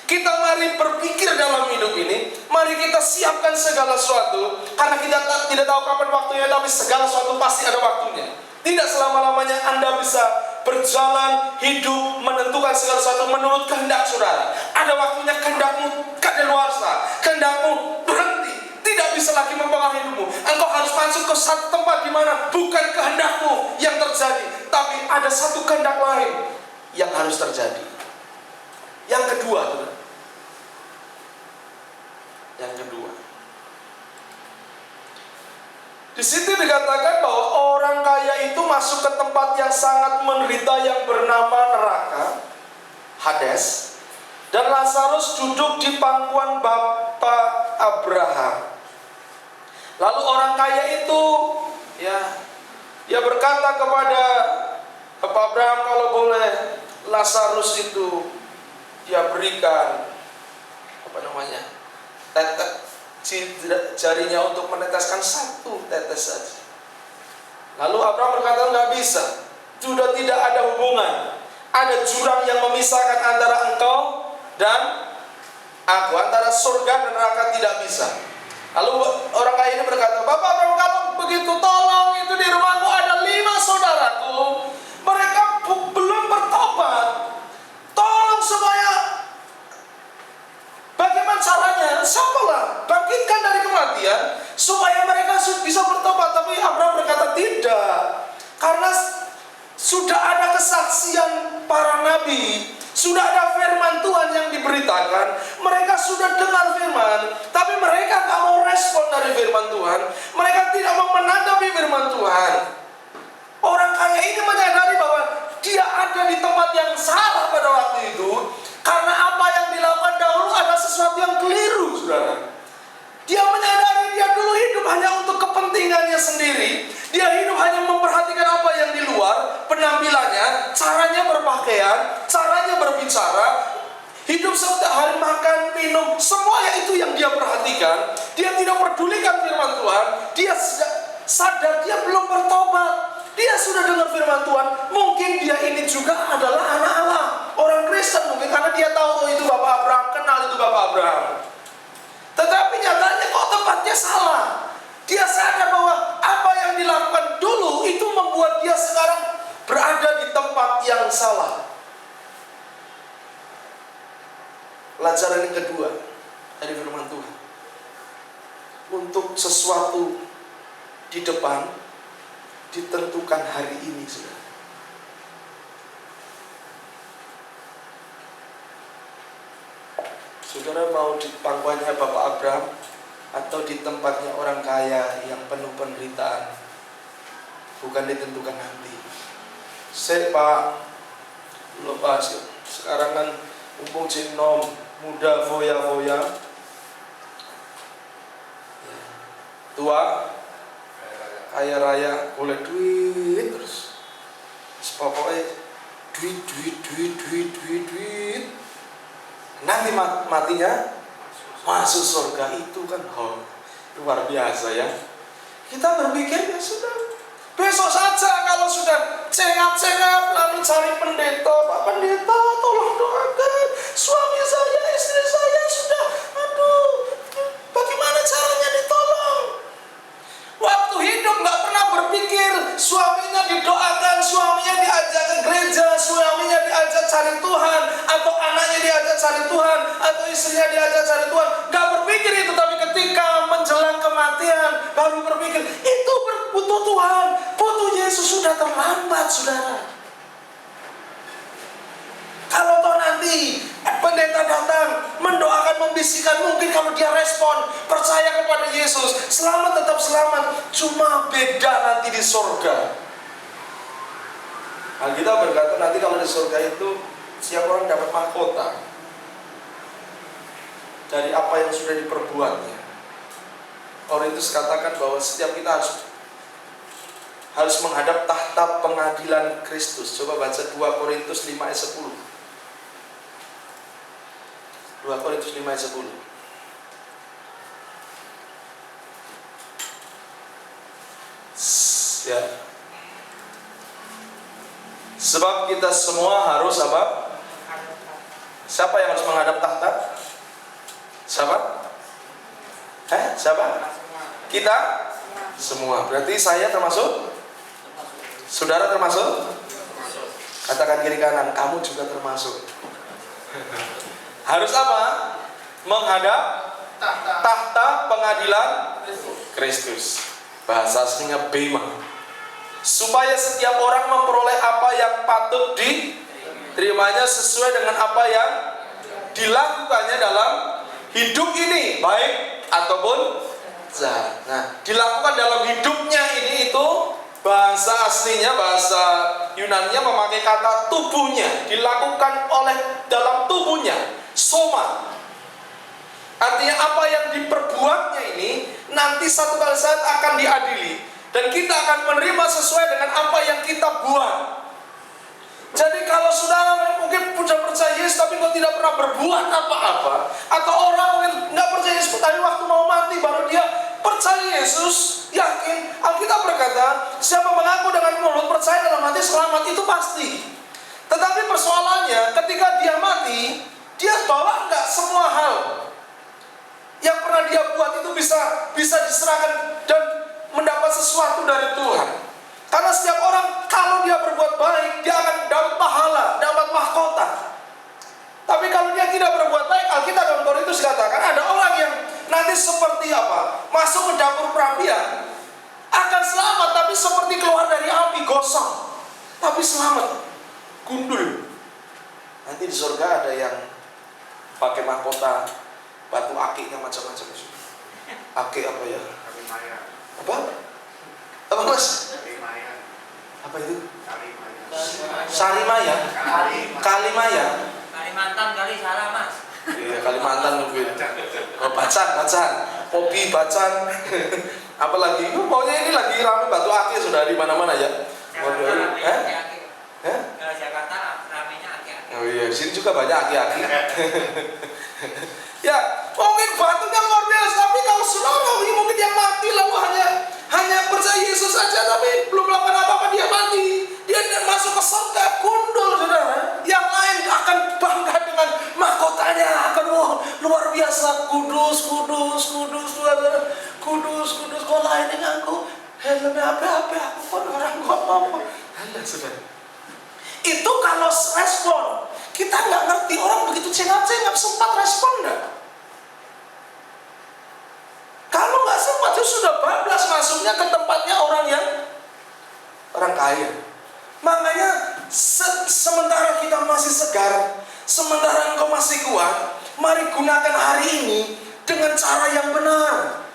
Kita mari berpikir dalam hidup ini. Mari kita siapkan segala sesuatu, karena kita tidak tahu kapan waktunya, tapi segala sesuatu pasti ada waktunya. Tidak selama-lamanya Anda bisa berjalan hidup menentukan segala sesuatu menurut kehendak saudara. Ada waktunya kehendakmu kadaluarsa, kehendakmu berhenti, tidak bisa lagi mempengaruhi hidupmu. Engkau harus masuk ke satu tempat di mana bukan kehendakmu yang terjadi, tapi ada satu kehendak lain yang harus terjadi. Yang kedua, di situ dikatakan bahwa orang kaya itu masuk ke tempat yang sangat menderita yang bernama neraka, Hades, dan Lazarus duduk di pangkuan Bapak Abraham. Lalu orang kaya itu, dia berkata kepada Bapak Abraham, kalau boleh Lazarus itu dia berikan jarinya untuk meneteskan satu tetes saja. Lalu Abraham berkata, nggak bisa, sudah tidak ada hubungan, ada jurang yang memisahkan antara engkau dan aku, antara surga dan neraka, tidak bisa. Lalu orang kaya ini berkata, Bapak Abraham, kalau begitu tolong, itu di rumahku ada 5 saudaraku, mereka belum bertobat, tolong supaya, bagaimana caranya? Siapalah, bangkitkan dari kematian supaya mereka bisa bertobat. Tapi Abraham berkata tidak, karena sudah ada kesaksian para nabi, sudah ada firman Tuhan yang diberitakan. Mereka sudah dengar firman, tapi mereka tak mau respon dari firman Tuhan. Mereka tidak mau menanggapi firman Tuhan. Orang kaya ini menyadari bahwa dia ada di tempat yang salah pada waktu itu, karena apa yang dilakukan dahulu ada sesuatu yang keliru, saudara. Dia menyadari dia dulu hidup hanya untuk kepentingannya sendiri. Dia hidup hanya memperhatikan apa yang di luar, penampilannya, caranya berpakaian, caranya berbicara, hidup setiap hari makan, minum, semuanya itu yang dia perhatikan. Dia tidak pedulikan firman Tuhan. Dia sadar dia belum bertobat. Dia sudah dengar firman Tuhan. Mungkin dia ini juga adalah anak Allah, orang Kristen mungkin, karena dia tahu itu Bapak Abraham, kenal itu Bapak Abraham. Tetapi nyatanya kok tempatnya salah. Dia sadar bahwa apa yang dilakukan dulu itu membuat dia sekarang berada di tempat yang salah. Pelajaran yang kedua dari firman Tuhan, untuk sesuatu di depan ditentukan hari ini, saudara. Saudara mau di pangkuannya Bapak Abraham atau di tempatnya orang kaya yang penuh penderitaan, bukan ditentukan nanti. Pak, lupa sih. Sekarang kan mumpung cinom muda foya-foya, tua kaya raya, boleh duit terus. Pokoknya duit. Nanti matinya masuk surga, itu kan luar biasa ya. Kita berpikir ya sudah, besok saja kalau sudah cengap-cengap lalu cari pendeta, Pak Pendeta tolong doakan suami saya, istri saya sudah, bagaimana caranya ditolong. Waktu hidup nggak pernah berpikir suaminya didoakan, suaminya diajak ke gereja, suaminya diajak cari Tuhan, atau anaknya diajak cari Tuhan, atau istrinya diajak cari Tuhan. Nggak berpikir itu, tapi ketika menjelang kematian baru berpikir itu butuh Tuhan, butuh Yesus. Sudah terlambat, saudara. Kalau toh nanti pendeta datang mendoakan, membisikkan, mungkin kalau dia respon percaya kepada Yesus, selamat, tetap selamat. Cuma beda nanti di surga. Alkitab berkata nanti kalau di surga itu setiap orang dapat mahkota dari apa yang sudah diperbuatnya. Korintus katakan bahwa setiap kita harus menghadap tahta pengadilan Kristus. Coba baca 2 Korintus 5 ayat 10. 2 Korintus 5 ayat 10. Ya. Sebab kita semua harus apa? Siapa yang harus menghadap tahta? Siapa? Siapa? Kita? Semua. Berarti saya termasuk? Saudara termasuk? Katakan kiri kanan, kamu juga termasuk. Harus apa? Menghadap tahta pengadilan Kristus. Bahasa aslinya bema. Supaya setiap orang memperoleh apa yang patut diterimanya sesuai dengan apa yang dilakukannya dalam hidup ini, baik ataupun jahat. Nah, dilakukan dalam hidupnya ini itu bahasa aslinya, bahasa Yunaninya memakai kata tubuhnya, dilakukan oleh dalam tubuhnya, soma. Artinya apa yang diperbuatnya ini nanti satu kali saat akan diadili. Dan kita akan menerima sesuai dengan apa yang kita buat. Jadi kalau saudara mungkin sudah percaya Yesus tapi kok tidak pernah berbuat apa-apa, atau orang mungkin nggak percaya Yesus tapi waktu mau mati baru dia percaya Yesus, yakin. Alkitab berkata, siapa mengaku dengan mulut percaya dalam hati selamat, itu pasti. Tetapi persoalannya ketika dia mati, dia bawa nggak semua hal yang pernah dia buat itu bisa diserahkan dan mendapat sesuatu dari Tuhan. Karena setiap orang kalau dia berbuat baik, dia akan dapat pahala, dapat mahkota. Tapi kalau dia tidak berbuat baik, Alkitab dalam Korintus katakan ada orang yang nanti seperti apa? Masuk ke dapur perapian, akan selamat tapi seperti keluar dari api, gosong. Tapi selamat, gundul. Nanti di surga ada yang pakai mahkota batu akiknya macam-macam. Akik apa ya? Apa mas? Apa itu? Sarimaya. Kalimaya. Kalimantan kali salah mas. Iya, Kalimantan lebih. Oh, bacan. Kopi bacan. Apalagi? Pokoknya ini lagi ramai batu akik sudah di mana-mana ya. Jakarta ramainya aki-aki. Oh iya, di sini juga banyak aki-aki. Ya, mungkin batunya luar biasa, tapi kalau saudara ini mungkin yang mati lalu hanya percaya Yesus saja, tapi belum melakukan apa-apa dia mati. Dia masuk ke surga, gundul saudara. Yang lain akan bangga dengan mahkotanya, akan luar biasa, kudus, kok lain yang aku helmnya apa aku kok orang kok apa. Anda saudara. Itu kalau respon. Kita nggak ngerti orang begitu cengap-cengap, sempat respon nggak? Kalau nggak sempat, itu sudah bablas masuknya ke tempatnya orang kaya. Makanya sementara kita masih segar, sementara engkau masih kuat, mari gunakan hari ini dengan cara yang benar.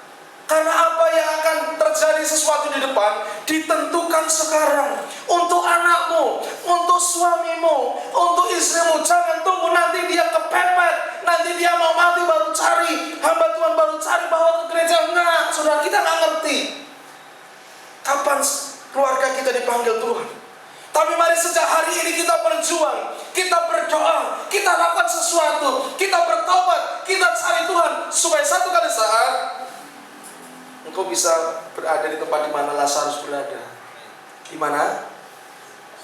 Karena apa yang akan terjadi sesuatu di depan ditentukan sekarang. Untuk anakmu, untuk suamimu, untuk istrimu. Jangan tunggu nanti dia kepepet, nanti dia mau mati baru cari, hamba Tuhan baru cari bawa ke gereja. Enggak, saudara, kita nggak ngerti kapan keluarga kita dipanggil Tuhan. Tapi mari sejak hari ini kita berjuang, kita berdoa, kita lakukan sesuatu, kita bertobat, kita cari Tuhan supaya satu kali saat engkau bisa berada di tempat di mana Lazarus berada. Di mana?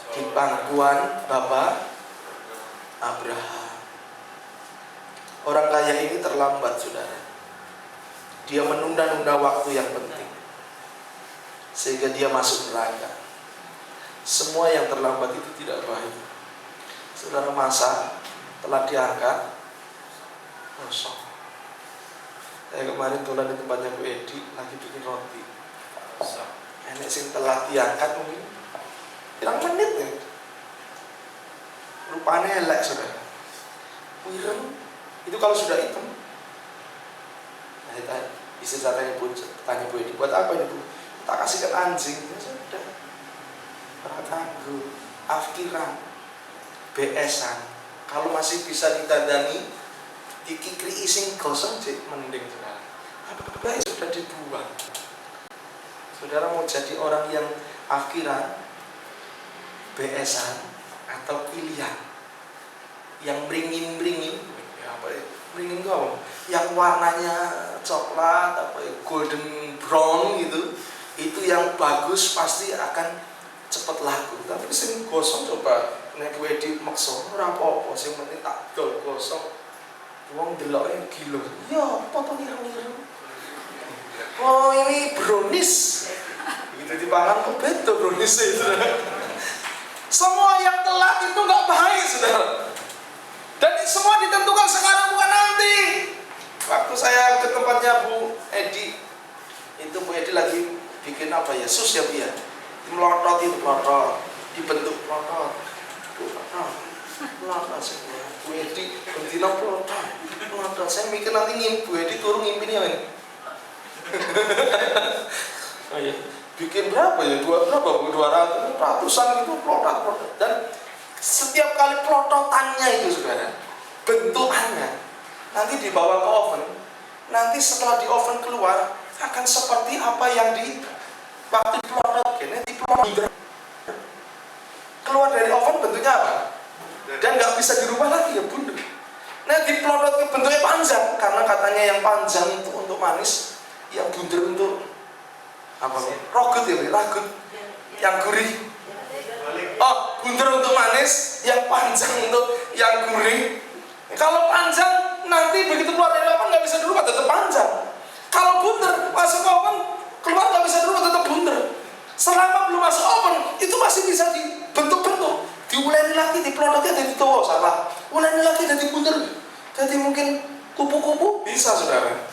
Di pangkuan Bapak Abraham. Orang kaya ini terlambat, saudara. Dia menunda-nunda waktu yang penting, sehingga dia masuk neraka. Semua yang terlambat itu tidak baik. Saudara, masa telah diangkat kosong. Saya kemarin tulen di tempatnya Bu Edi lagi bikin roti. Enek sing telah diangkat mungkin pirang menit ya. Rupanya elek, saudara. Wireng itu kalau sudah hitam. Nah, itu istri saya tanya Bu Edi, buat apa ini Bu? Tak kasihkan anjing. Ya sudah. Peranggu, afkiran, BS-an. Kalau masih bisa ditandani iki kri ising gosong sih mending, saudara. Baik sudah dibuang. Saudara mau jadi orang yang akhiran, BS-an atau pilihan yang beringin-beringin, apa ya? Beringin itu apa? Yang warnanya coklat, apa ya? Golden brown gitu. Itu yang bagus pasti akan cepet laku. Tapi sing gosong coba nek kowe di maksa ora apa-apa, sing penting tak dol gosong. Wong deloke gila. Ya, apa to ireng-ireng. Oh, ini brownies. Begitu dipangan kok beda brownies itu. Semua yang telat itu nggak baik, saudara. Dan semua ditentukan sekarang bukan nanti. Waktu saya ke tempatnya Bu Edi, itu Bu Edi lagi bikin apa ya, sus ya Bu ya, melotot itu melotot, dibentuk melotot, melotot semua. Bu Edi bentina melotot. Saya mikir nanti Bu Edi turun ngimpinnya ini. Oh iya, bikin berapa ya? 200 ratusan gitu melotot. Dan setiap kali pelototannya itu saudara, bentukannya nanti dibawa ke oven. Nanti setelah di oven keluar akan seperti apa yang di waktu dipelotot, keluar dari oven bentuknya apa? Dan nggak bisa dirubah lagi ya bunda. Nah dipelotot ke bentuknya panjang karena katanya yang panjang itu untuk manis, yang bunder untuk apa? Rogut ya, ragut, yang gurih. Oh, bunder untuk manis, yang panjang untuk yang gurih. Kalau panjang nanti begitu keluar dari oven nggak bisa dirubah, tetap panjang. Kalau bunder masuk ke oven keluar nggak bisa dirubah, tetap bunder. Selama belum masuk oven itu masih bisa dibentuk-bentuk, diuleni lagi, dipelototnya jadi tua salah, uleni lagi jadi bunder, jadi mungkin kupu-kupu bisa saudara.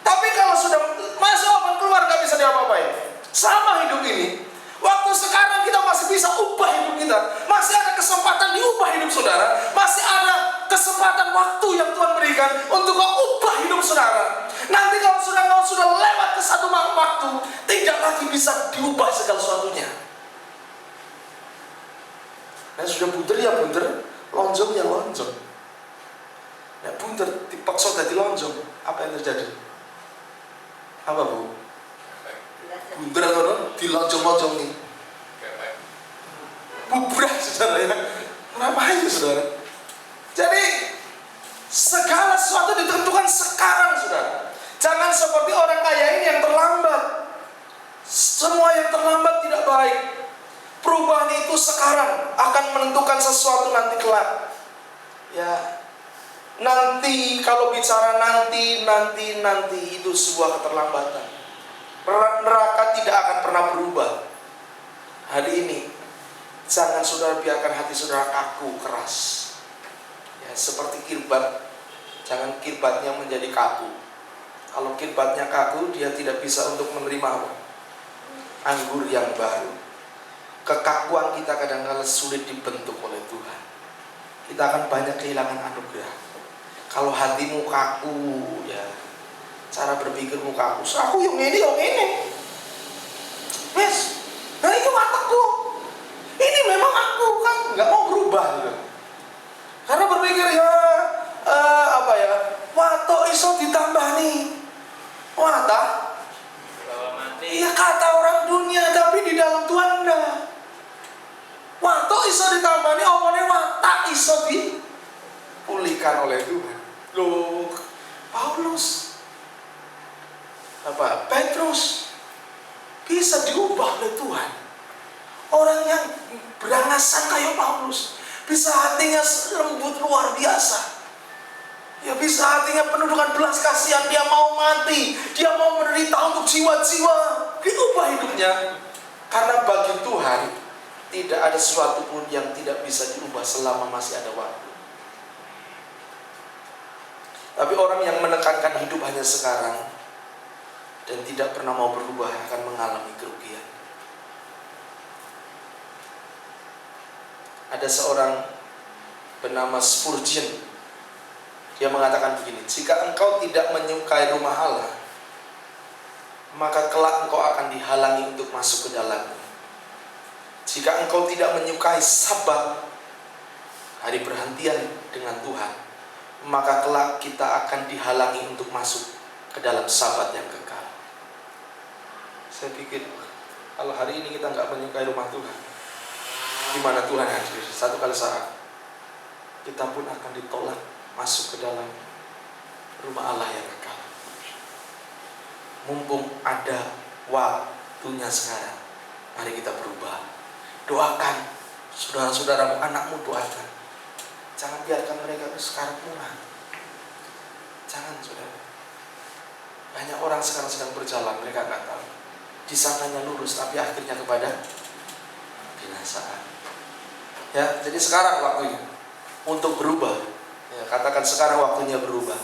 Tapi kalau sudah masuk oven keluar nggak bisa diapa-apain. Sama hidup ini. Waktu sekarang kita masih bisa ubah hidup kita. Masih ada kesempatan diubah hidup saudara. Masih ada kesempatan waktu yang Tuhan berikan untuk kau ubah hidup saudara. Nanti kalau kau sudah lewat ke satu waktu, tidak lagi bisa diubah segala sesuatunya. Nah sudah bunder ya bunder, lonjong ya lonjong. Nah bunder dipaksa jadi lonjong, apa yang terjadi? Apa Bu? Bunder atau dilonjong-lonjong nih, bubrah saudara ya. Kenapa aja saudara? Jadi segala sesuatu ditentukan sekarang saudara. Jangan seperti orang kaya ini yang terlambat. Semua yang terlambat tidak baik. Perubahan itu sekarang akan menentukan sesuatu nanti kelak. Ya, nanti kalau bicara nanti itu sebuah keterlambatan. Neraka tidak akan pernah berubah. Hari ini jangan saudara biarkan hati saudara kaku, keras. Ya, seperti kirbat, jangan kirbatnya menjadi kaku. Kalau kirbatnya kaku, dia tidak bisa untuk menerima anggur yang baru. Kekakuan kita kadang-kadang sulit dibentuk oleh Tuhan. Kita akan banyak kehilangan anugerah. Kalau hatimu kaku, ya cara berpikirmu kaku. Aku yang ini. Yes, nah itu mataku. Ini memang aku kan nggak mau berubah gitu. Karena berpikir wato iso ditambani. Wata? Iya kata orang dunia, tapi di dalam Tuhan enggak. Wato iso ditambani, omongnya watak iso dipulihkan oleh Tuhan. Loh, Paulus, Petrus bisa diubah oleh Tuhan. Orang yang berangasan kayak Paulus, bisa hatinya lembut luar biasa. Ya bisa hatinya penuh dengan belas kasihan. Dia mau mati, dia mau menderita untuk jiwa-jiwa. Diubah hidupnya. Karena bagi Tuhan tidak ada sesuatu pun yang tidak bisa diubah selama masih ada waktu. Tapi orang yang menekankan hidup hanya sekarang dan tidak pernah mau berubah akan mengalami kerugian. Ada seorang bernama Spurgeon. Dia mengatakan begini, jika engkau tidak menyukai rumah Allah, maka kelak engkau akan dihalangi untuk masuk ke dalamnya. Jika engkau tidak menyukai Sabat, hari perhentian dengan Tuhan, maka kelak kita akan dihalangi untuk masuk ke dalam Sabat yang kekal. Saya pikir kalau hari ini kita nggak menyukai rumah Tuhan, di mana Tuhan hadir, satu kali saat kita pun akan ditolak masuk ke dalam rumah Allah yang kekal. Mumpung ada waktunya sekarang. Mari kita berubah. Doakan saudara-saudaramu, anakmu, doakan. Jangan biarkan mereka sekarang murah. Jangan, saudara. Banyak orang sekarang sedang berjalan, mereka nggak tahu. Disangkanya lurus, tapi akhirnya kepada binasaan. Ya, jadi sekarang waktunya untuk berubah. Ya, katakan sekarang waktunya berubah.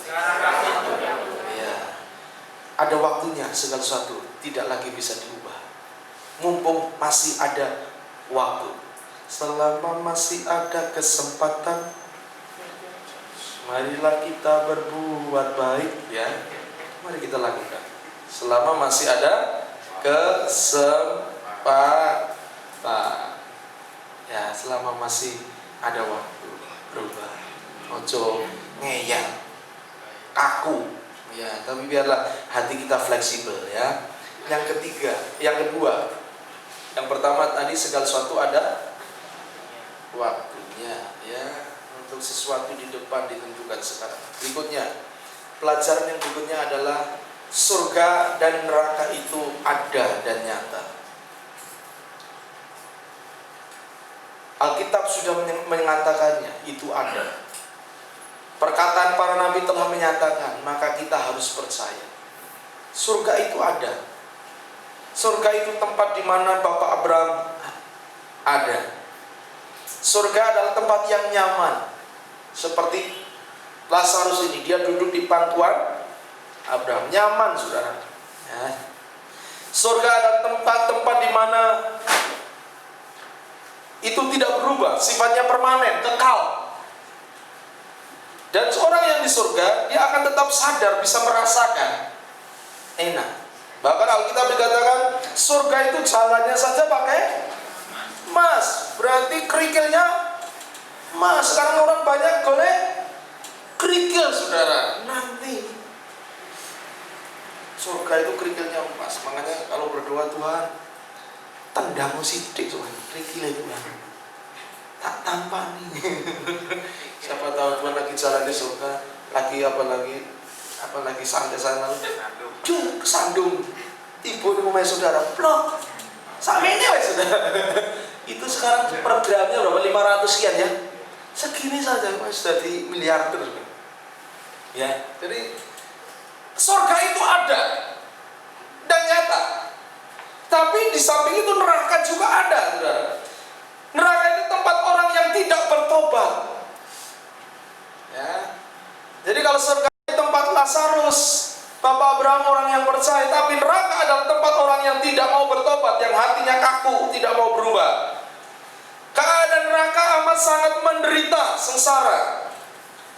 Ya, ada waktunya segala sesuatu tidak lagi bisa diubah. Mumpung masih ada waktu, selama masih ada kesempatan, marilah kita berbuat baik, ya. Mari kita lakukan. Selama masih ada kesempatan, ya, selama masih ada waktu berubah. Ojo ngeyel, kaku, ya. Tapi biarlah hati kita fleksibel, ya. Yang ketiga, yang kedua, yang pertama tadi segala sesuatu ada waktunya, ya. Untuk sesuatu di depan ditentukan sekarang. Berikutnya, pelajaran yang berikutnya adalah surga dan neraka itu ada dan nyata. Alkitab sudah mengatakannya, itu ada. Perkataan para nabi telah menyatakan, maka kita harus percaya. Surga itu ada. Surga itu tempat di mana Bapak Abraham ada. Surga adalah tempat yang nyaman. Seperti Lazarus ini, dia duduk di pangkuan Abraham, nyaman, saudara. Ya. Surga adalah tempat-tempat di mana itu tidak berubah, sifatnya permanen, kekal. Dan seorang yang di surga, dia akan tetap sadar, bisa merasakan enak. Bahkan Alkitab dikatakan surga itu jalannya saja pakai emas. Berarti kerikilnya emas. Sekarang orang banyak golek kerikil, saudara. Nanti surga itu kerikilnya emas. Makanya kalau berdoa, Tuhan, tendang sidik, Tuhan, kerikil itu tak tampani. Siapa tahu Tuhan lagi jalan di surga, lagi santai sana, kesandung, ibu di rumah saudara, blok, sama ini saudara. Itu sekarang programnya berapa? 500 sekian, ya. Segini saja sudah di miliarder. Ya, jadi surga itu ada dan nyata. Tapi di samping itu neraka juga ada, saudara. Neraka itu tempat orang yang tidak bertobat. Ya. Jadi kalau surga itu tempat Lazarus, Bapak Abraham orang yang percaya, tapi neraka adalah tempat orang yang tidak mau bertobat, yang hatinya kaku, tidak mau berubah. Keadaan neraka amat sangat menderita, sengsara.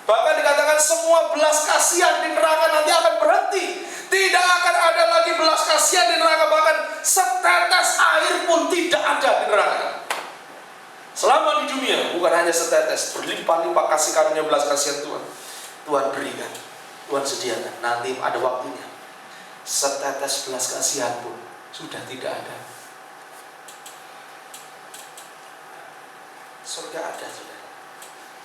Bahkan dikatakan semua belas kasihan di neraka nanti akan berhenti. Tidak akan ada lagi belas kasihan di neraka, bahkan setetes air pun tidak ada di neraka. Selama di dunia, bukan hanya setetes, berlimpah-limpah kasih karunia belas kasihan Tuhan. Tuhan berikan, Tuhan sediakan. Nanti ada waktunya, setetes belas kasihan pun sudah tidak ada. Surga ada, saudara.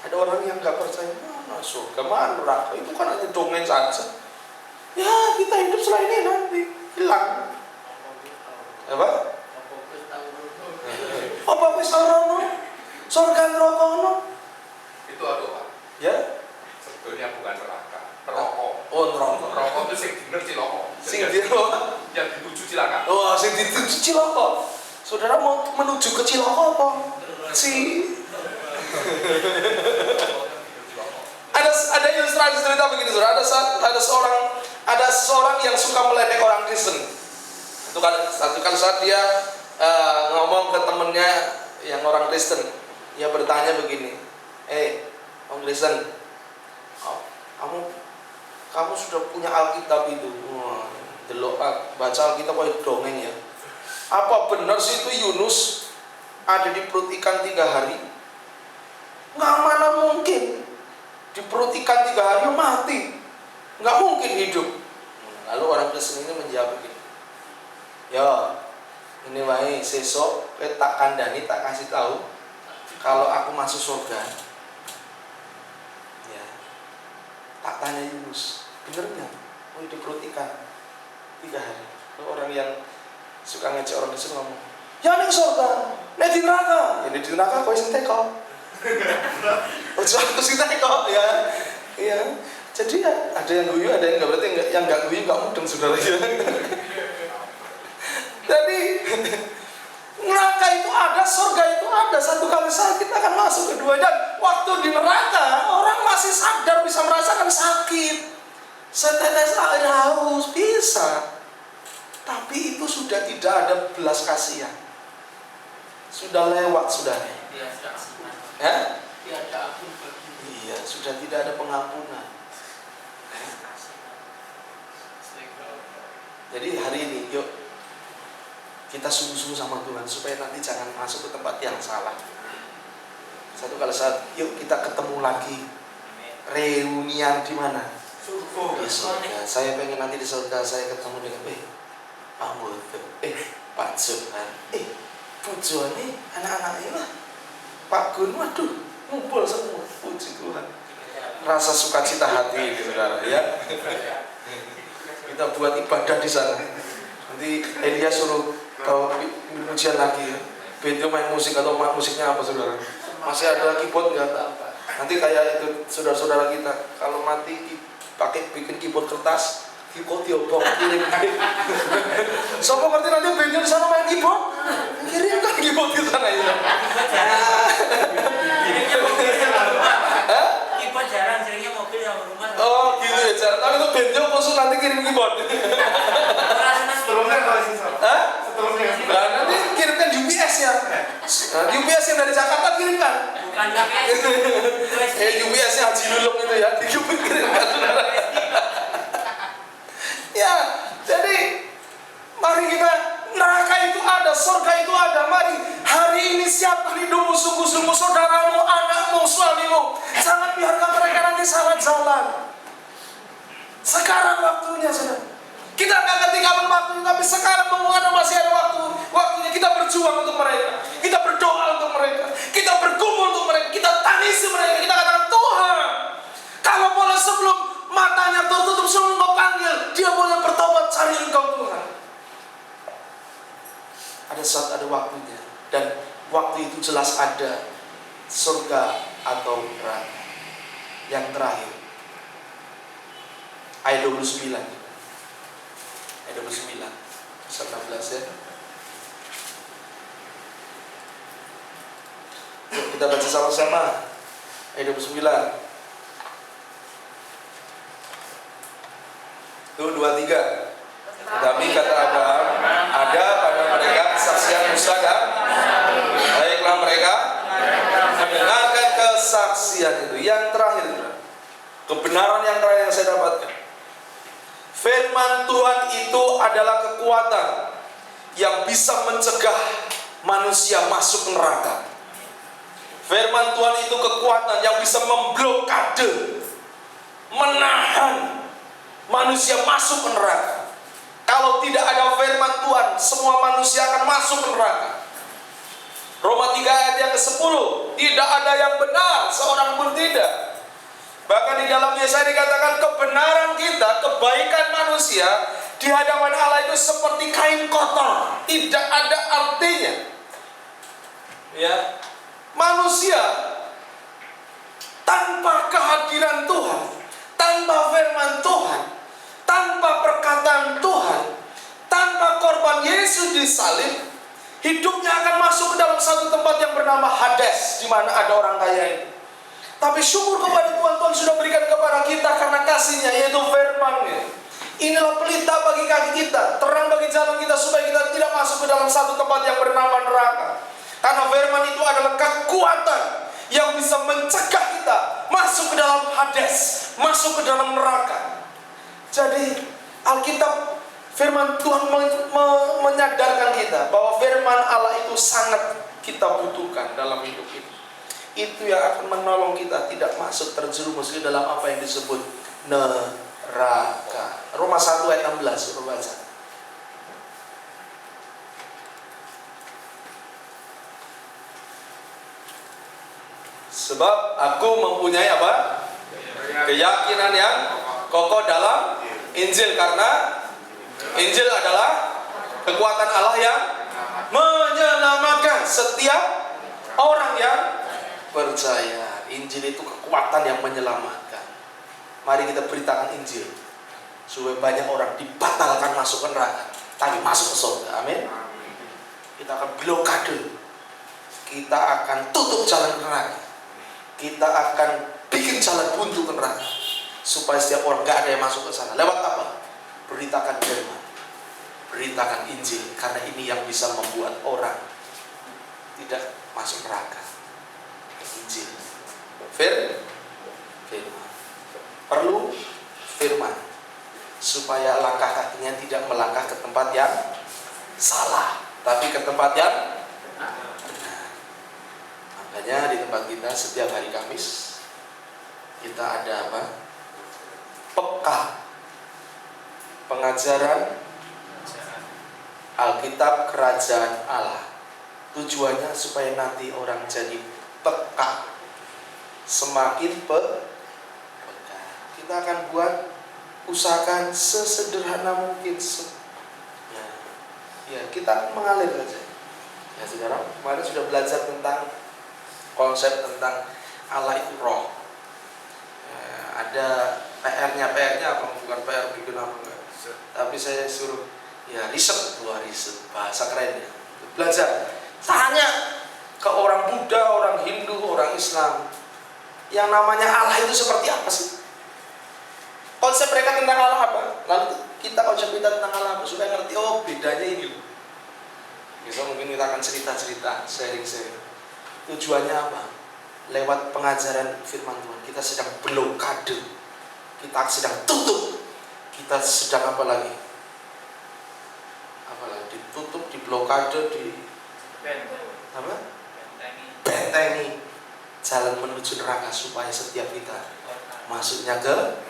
Ada orang yang nggak percaya, mana surga, mana neraka, itu kan hanya dongeng saja. Ya, kita hidup setelah ini nanti hilang. Apa? Apa pesarono? Surga neraka ono? Itu ada, Pak. Ya? Sebetulnya bukan neraka, rokok. Oh, neraka. Rokok itu sing diner ciloko. Sing dino. Yang dituju cilaka. Oh, sing dituju ciloko. Saudara mau menuju ke Ciloko apa? Ada ilustrasi cerita begini, saudara. Ada seseorang yang suka meledek orang Kristen. Satu kali saat dia ngomong ke temennya yang orang Kristen, dia bertanya begini, orang Kristen, kamu sudah punya Alkitab itu? Delok baca Alkitab kayak dongeng ya. Apa benar sih itu Yunus ada di perut ikan 3 hari? Nggak, mana mungkin. Di perut ikan 3 hari mati, nggak mungkin hidup. Lalu orang Kristen ini menjawab begini, ya ini wae sesok tak kandani, tak kasih tahu kalau aku masuk surga. Ya, tak tanya Yunus, bener nggak? Oh, di perut ikan 3 hari. Lalu orang yang Suka ngecek orang disuruh ngomong, ya ning surga, nek di neraka. Ya di neraka kowe sing teko. Ojo aku sing teko ya. Iya. Jadi ya, ada yang guyu, ada yang enggak, berarti yang enggak guyu enggak mudeng Saudara ya. Jadi neraka itu ada, surga itu ada. Satu kali sakit akan masuk kedua. Dan waktu di neraka orang masih sadar, bisa merasakan sakit, setetes air haus, bisa. Tapi itu sudah tidak ada belas kasihan. Sudah lewat, Saudara. Ya? Iya, sudah tidak ada pengampunan. Jadi hari ini yuk kita sungguh-sungguh sama Tuhan supaya nanti jangan masuk ke tempat yang salah. Satu kali saat yuk kita ketemu lagi, reunian di mana? Di surga. Saya pengen nanti di surga saya ketemu dengan Pak Multo, Pak Johan, Bu Joni, anak-anak ini lah, Pak Gun, waduh, ngumpul semua, puji Tuhan. Rasa sukacita hati ini Saudara ya. Kita buat ibadah di sana. Nanti Elia suruh ujian lagi ya. Bento main musik atau musiknya apa Saudara? Masih ada keyboard nggak? Nanti kayak itu saudara-saudara kita kalau mati pakai bikin keyboard kertas. Keyboard diobong kirim. Sopo ngerti nanti band di sana main keyboard? Kirimkan keyboard di sana ya. Keyboard jarang, seringnya mobil yang rumah. Oh gitu ya jarang. Tapi itu bandnya khusus nanti kirim keyboard. Setelahnya kalau sih sama. Setelahnya. Nah nanti kirimkan UPS ya. Nah, UPS yang dari Jakarta kirimkan. Bukan UPS. UPS-nya Haji Lulung itu ya, dikirimkan. Ya, jadi mari kita, neraka itu ada, surga itu ada. Mari hari ini siapkan hidupmu sungguh-sungguh, saudaramu, anakmu, suamimu. Jangan biarkan mereka nanti salah jalan. Sekarang waktunya Saudara. Kita nggak ngerti kapan waktunya, tapi sekarang masih ada waktunya kita berjuang untuk mereka. Kita berdoa untuk mereka. Kita bergumul untuk mereka. Kita tangisi mereka. Kita katakan Tuhan, kalau boleh sebelum matanya tertutup, sebelum Engkau panggil, dia boleh bertobat cari Engkau Tuhan. Ada saat ada waktunya, dan waktu itu jelas ada surga atau neraka. Yang terakhir ayat 29 ayat 29 16 ya. Yuk kita baca sama-sama ayat 29. Tuh 23. Tetapi kata Abraham, ada pada mereka kesaksian Musa kan? Baiklah mereka mendengarkan kesaksian itu. Yang terakhir, kebenaran yang terakhir yang saya dapatkan, firman Tuhan itu adalah kekuatan yang bisa mencegah manusia masuk neraka. Firman Tuhan itu kekuatan yang bisa memblokade, menahan manusia masuk ke neraka. Kalau tidak ada firman Tuhan, semua manusia akan masuk ke neraka. Roma 3 ayat yang ke-10, tidak ada yang benar, seorang pun tidak. Bahkan di dalam Yesaya dikatakan kebenaran kita, kebaikan manusia di hadapan Allah itu seperti kain kotor, tidak ada artinya. Ya, manusia tanpa kehadiran Tuhan, tanpa firman Tuhan, tanpa perkataan Tuhan, tanpa korban Yesus disalib, hidupnya akan masuk ke dalam satu tempat yang bernama Hades, di mana ada orang kaya ini. Tapi syukur kepada Tuhan, Tuhan sudah berikan kepada kita karena kasih-Nya, yaitu firman-Nya. Inilah pelita bagi kaki kita, terang bagi jalan kita, supaya kita tidak masuk ke dalam satu tempat yang bernama neraka. Karena firman itu adalah kekuatan yang bisa mencegah kita masuk ke dalam Hades, masuk ke dalam neraka. Jadi Alkitab, firman Tuhan menyadarkan kita bahwa firman Allah itu sangat kita butuhkan dalam hidup ini. Itu yang akan menolong kita tidak masuk terjerumus ke dalam apa yang disebut neraka. Roma 1 ayat 16, suruh baca. Sebab aku mempunyai apa? Keyakinan yang kokoh dalam Injil, karena Injil adalah Kekuatan Allah yang menyelamatkan setiap orang yang percaya. Injil itu kekuatan yang menyelamatkan. Mari kita beritakan Injil supaya banyak orang dibatalkan masuk ke neraka, tapi masuk ke surga. Amin. Kita akan blokade, kita akan tutup jalan ke neraka, kita akan bikin jalan buntu ke neraka, supaya setiap orang gak ada yang masuk ke sana. Lewat apa? Beritakan firman, beritakan Injil, karena ini yang bisa membuat orang tidak masuk neraka. Injil, firman, perlu firman, supaya langkah kakinya tidak melangkah ke tempat yang salah, tapi ke tempat yang benar. Makanya di tempat kita setiap hari Kamis kita ada apa? Peka, pengajaran Alkitab Kerajaan Allah. Tujuannya supaya nanti orang jadi peka, semakin peka. Kita akan usahakan sesederhana mungkin. Ya, kita mengalir saja. Ya, saudara, kemarin sudah belajar tentang konsep tentang Allah itu roh. Ya, ada PR-nya apa? Bukan PR bikin apa enggak. Tapi saya suruh riset bahasa kerennya. Belajar. Tanya ke orang Buddha, orang Hindu, orang Islam, yang namanya Allah itu seperti apa sih? Konsep mereka tentang Allah apa? Lalu kita konsep kita tentang Allah apa? Supaya ngerti, oh bedanya ini loh. Besok mungkin kita akan cerita-cerita, sharing-sharing. Tujuannya apa? Lewat pengajaran firman Tuhan, kita sedang blokade, kita sedang tutup, kita sedang apa lagi? Ditutup, diblokade, bentengi jalan menuju neraka, supaya setiap kita masuknya ke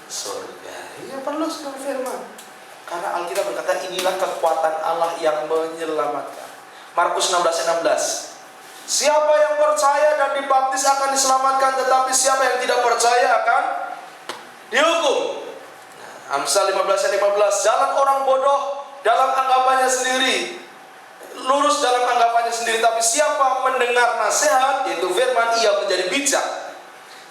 surga. Ya perlu sekali firman, karena Alkitab berkata inilah kekuatan Allah yang menyelamatkan. Markus 16:16. Siapa yang percaya dan dibaptis akan diselamatkan, tetapi siapa yang tidak percaya akan dihukum. Amsal 15:15. Jalan orang bodoh dalam anggapannya sendiri, lurus dalam anggapannya sendiri, tapi siapa mendengar nasihat, yaitu firman, ia menjadi bijak.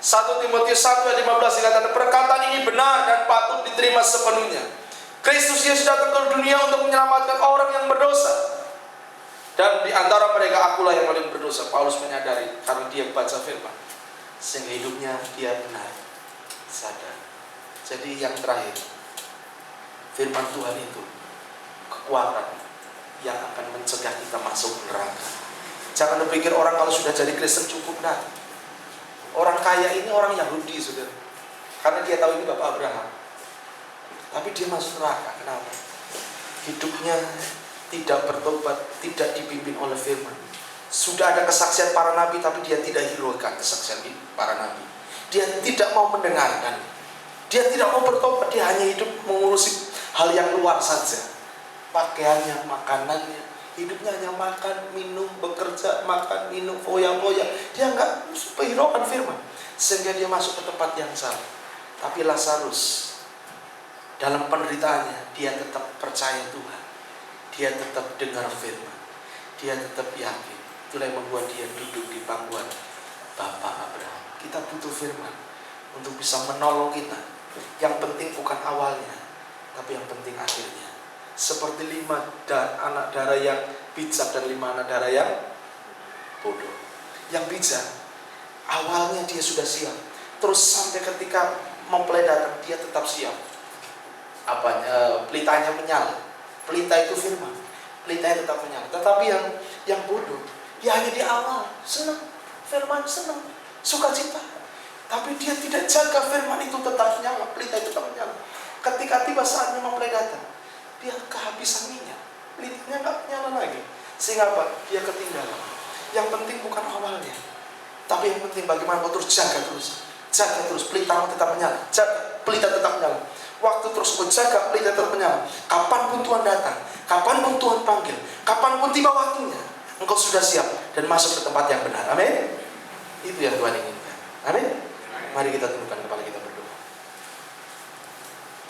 1 Timotius 1:15 dikatakan, perkataan ini benar dan patut diterima sepenuhnya. Kristus Yesus datang ke dunia untuk menyelamatkan orang yang berdosa, dan di antara mereka akulah yang paling berdosa. Paulus menyadari karena dia baca firman, sehingga hidupnya dia benar, sadar. Jadi yang terakhir, firman Tuhan itu kekuatan yang akan mencegah kita masuk neraka. Jangan berpikir orang kalau sudah jadi Kristen cukup. Nah, orang kaya ini orang Yahudi, saudara, karena dia tahu ini Bapak Abraham, tapi dia masuk neraka. Kenapa? Hidupnya tidak bertobat, tidak dipimpin oleh firman. Sudah ada kesaksian para nabi, tapi dia tidak hiraukan kesaksian para nabi. Dia tidak mau mendengarkan, dia tidak mau bertobat. Dia hanya hidup mengurusi hal yang luar saja, pakaiannya, makanannya, hidupnya hanya makan, minum, bekerja, makan, minum, foya-foya. Dia nggak hiraukan firman, sehingga dia masuk ke tempat yang salah. Tapi Lazarus dalam penderitaannya, dia tetap percaya Tuhan, dia tetap dengar firman, dia tetap yakin. Itulah yang membuat dia duduk di pangkuan Bapak Abraham. Kita butuh firman untuk bisa menolong kita. Yang penting bukan awalnya, tapi yang penting akhirnya. Seperti 5 anak darah yang bijak dan 5 anak darah yang bodoh. Yang bijak, awalnya dia sudah siap, terus sampai ketika mempelai datang, dia tetap siap. Pelitanya menyala. Pelita itu firman, pelitanya tetap menyala. Tetapi yang bodoh, dia hanya di awal senang firman, senang, sukacita, tapi dia tidak jaga firman itu tetap menyala, pelita itu tetap menyala. Ketika tiba saatnya mempelai datang, dia kehabisan minyak, pelitanya nggak menyala lagi. Sehingga apa? Dia ketinggalan. Yang penting bukan awalnya, tapi yang penting bagaimana kau terus jaga terus, pelitamu tetap menyala, jaga, pelita tetap menyala. Waktu terus kau jaga, pelita tetap menyala. Kapanpun Tuhan datang, kapanpun Tuhan panggil, kapanpun tiba waktunya, engkau sudah siap dan masuk ke tempat yang benar. Amin. Itu yang Tuhan inginkan. Amin. Mari kita tundukkan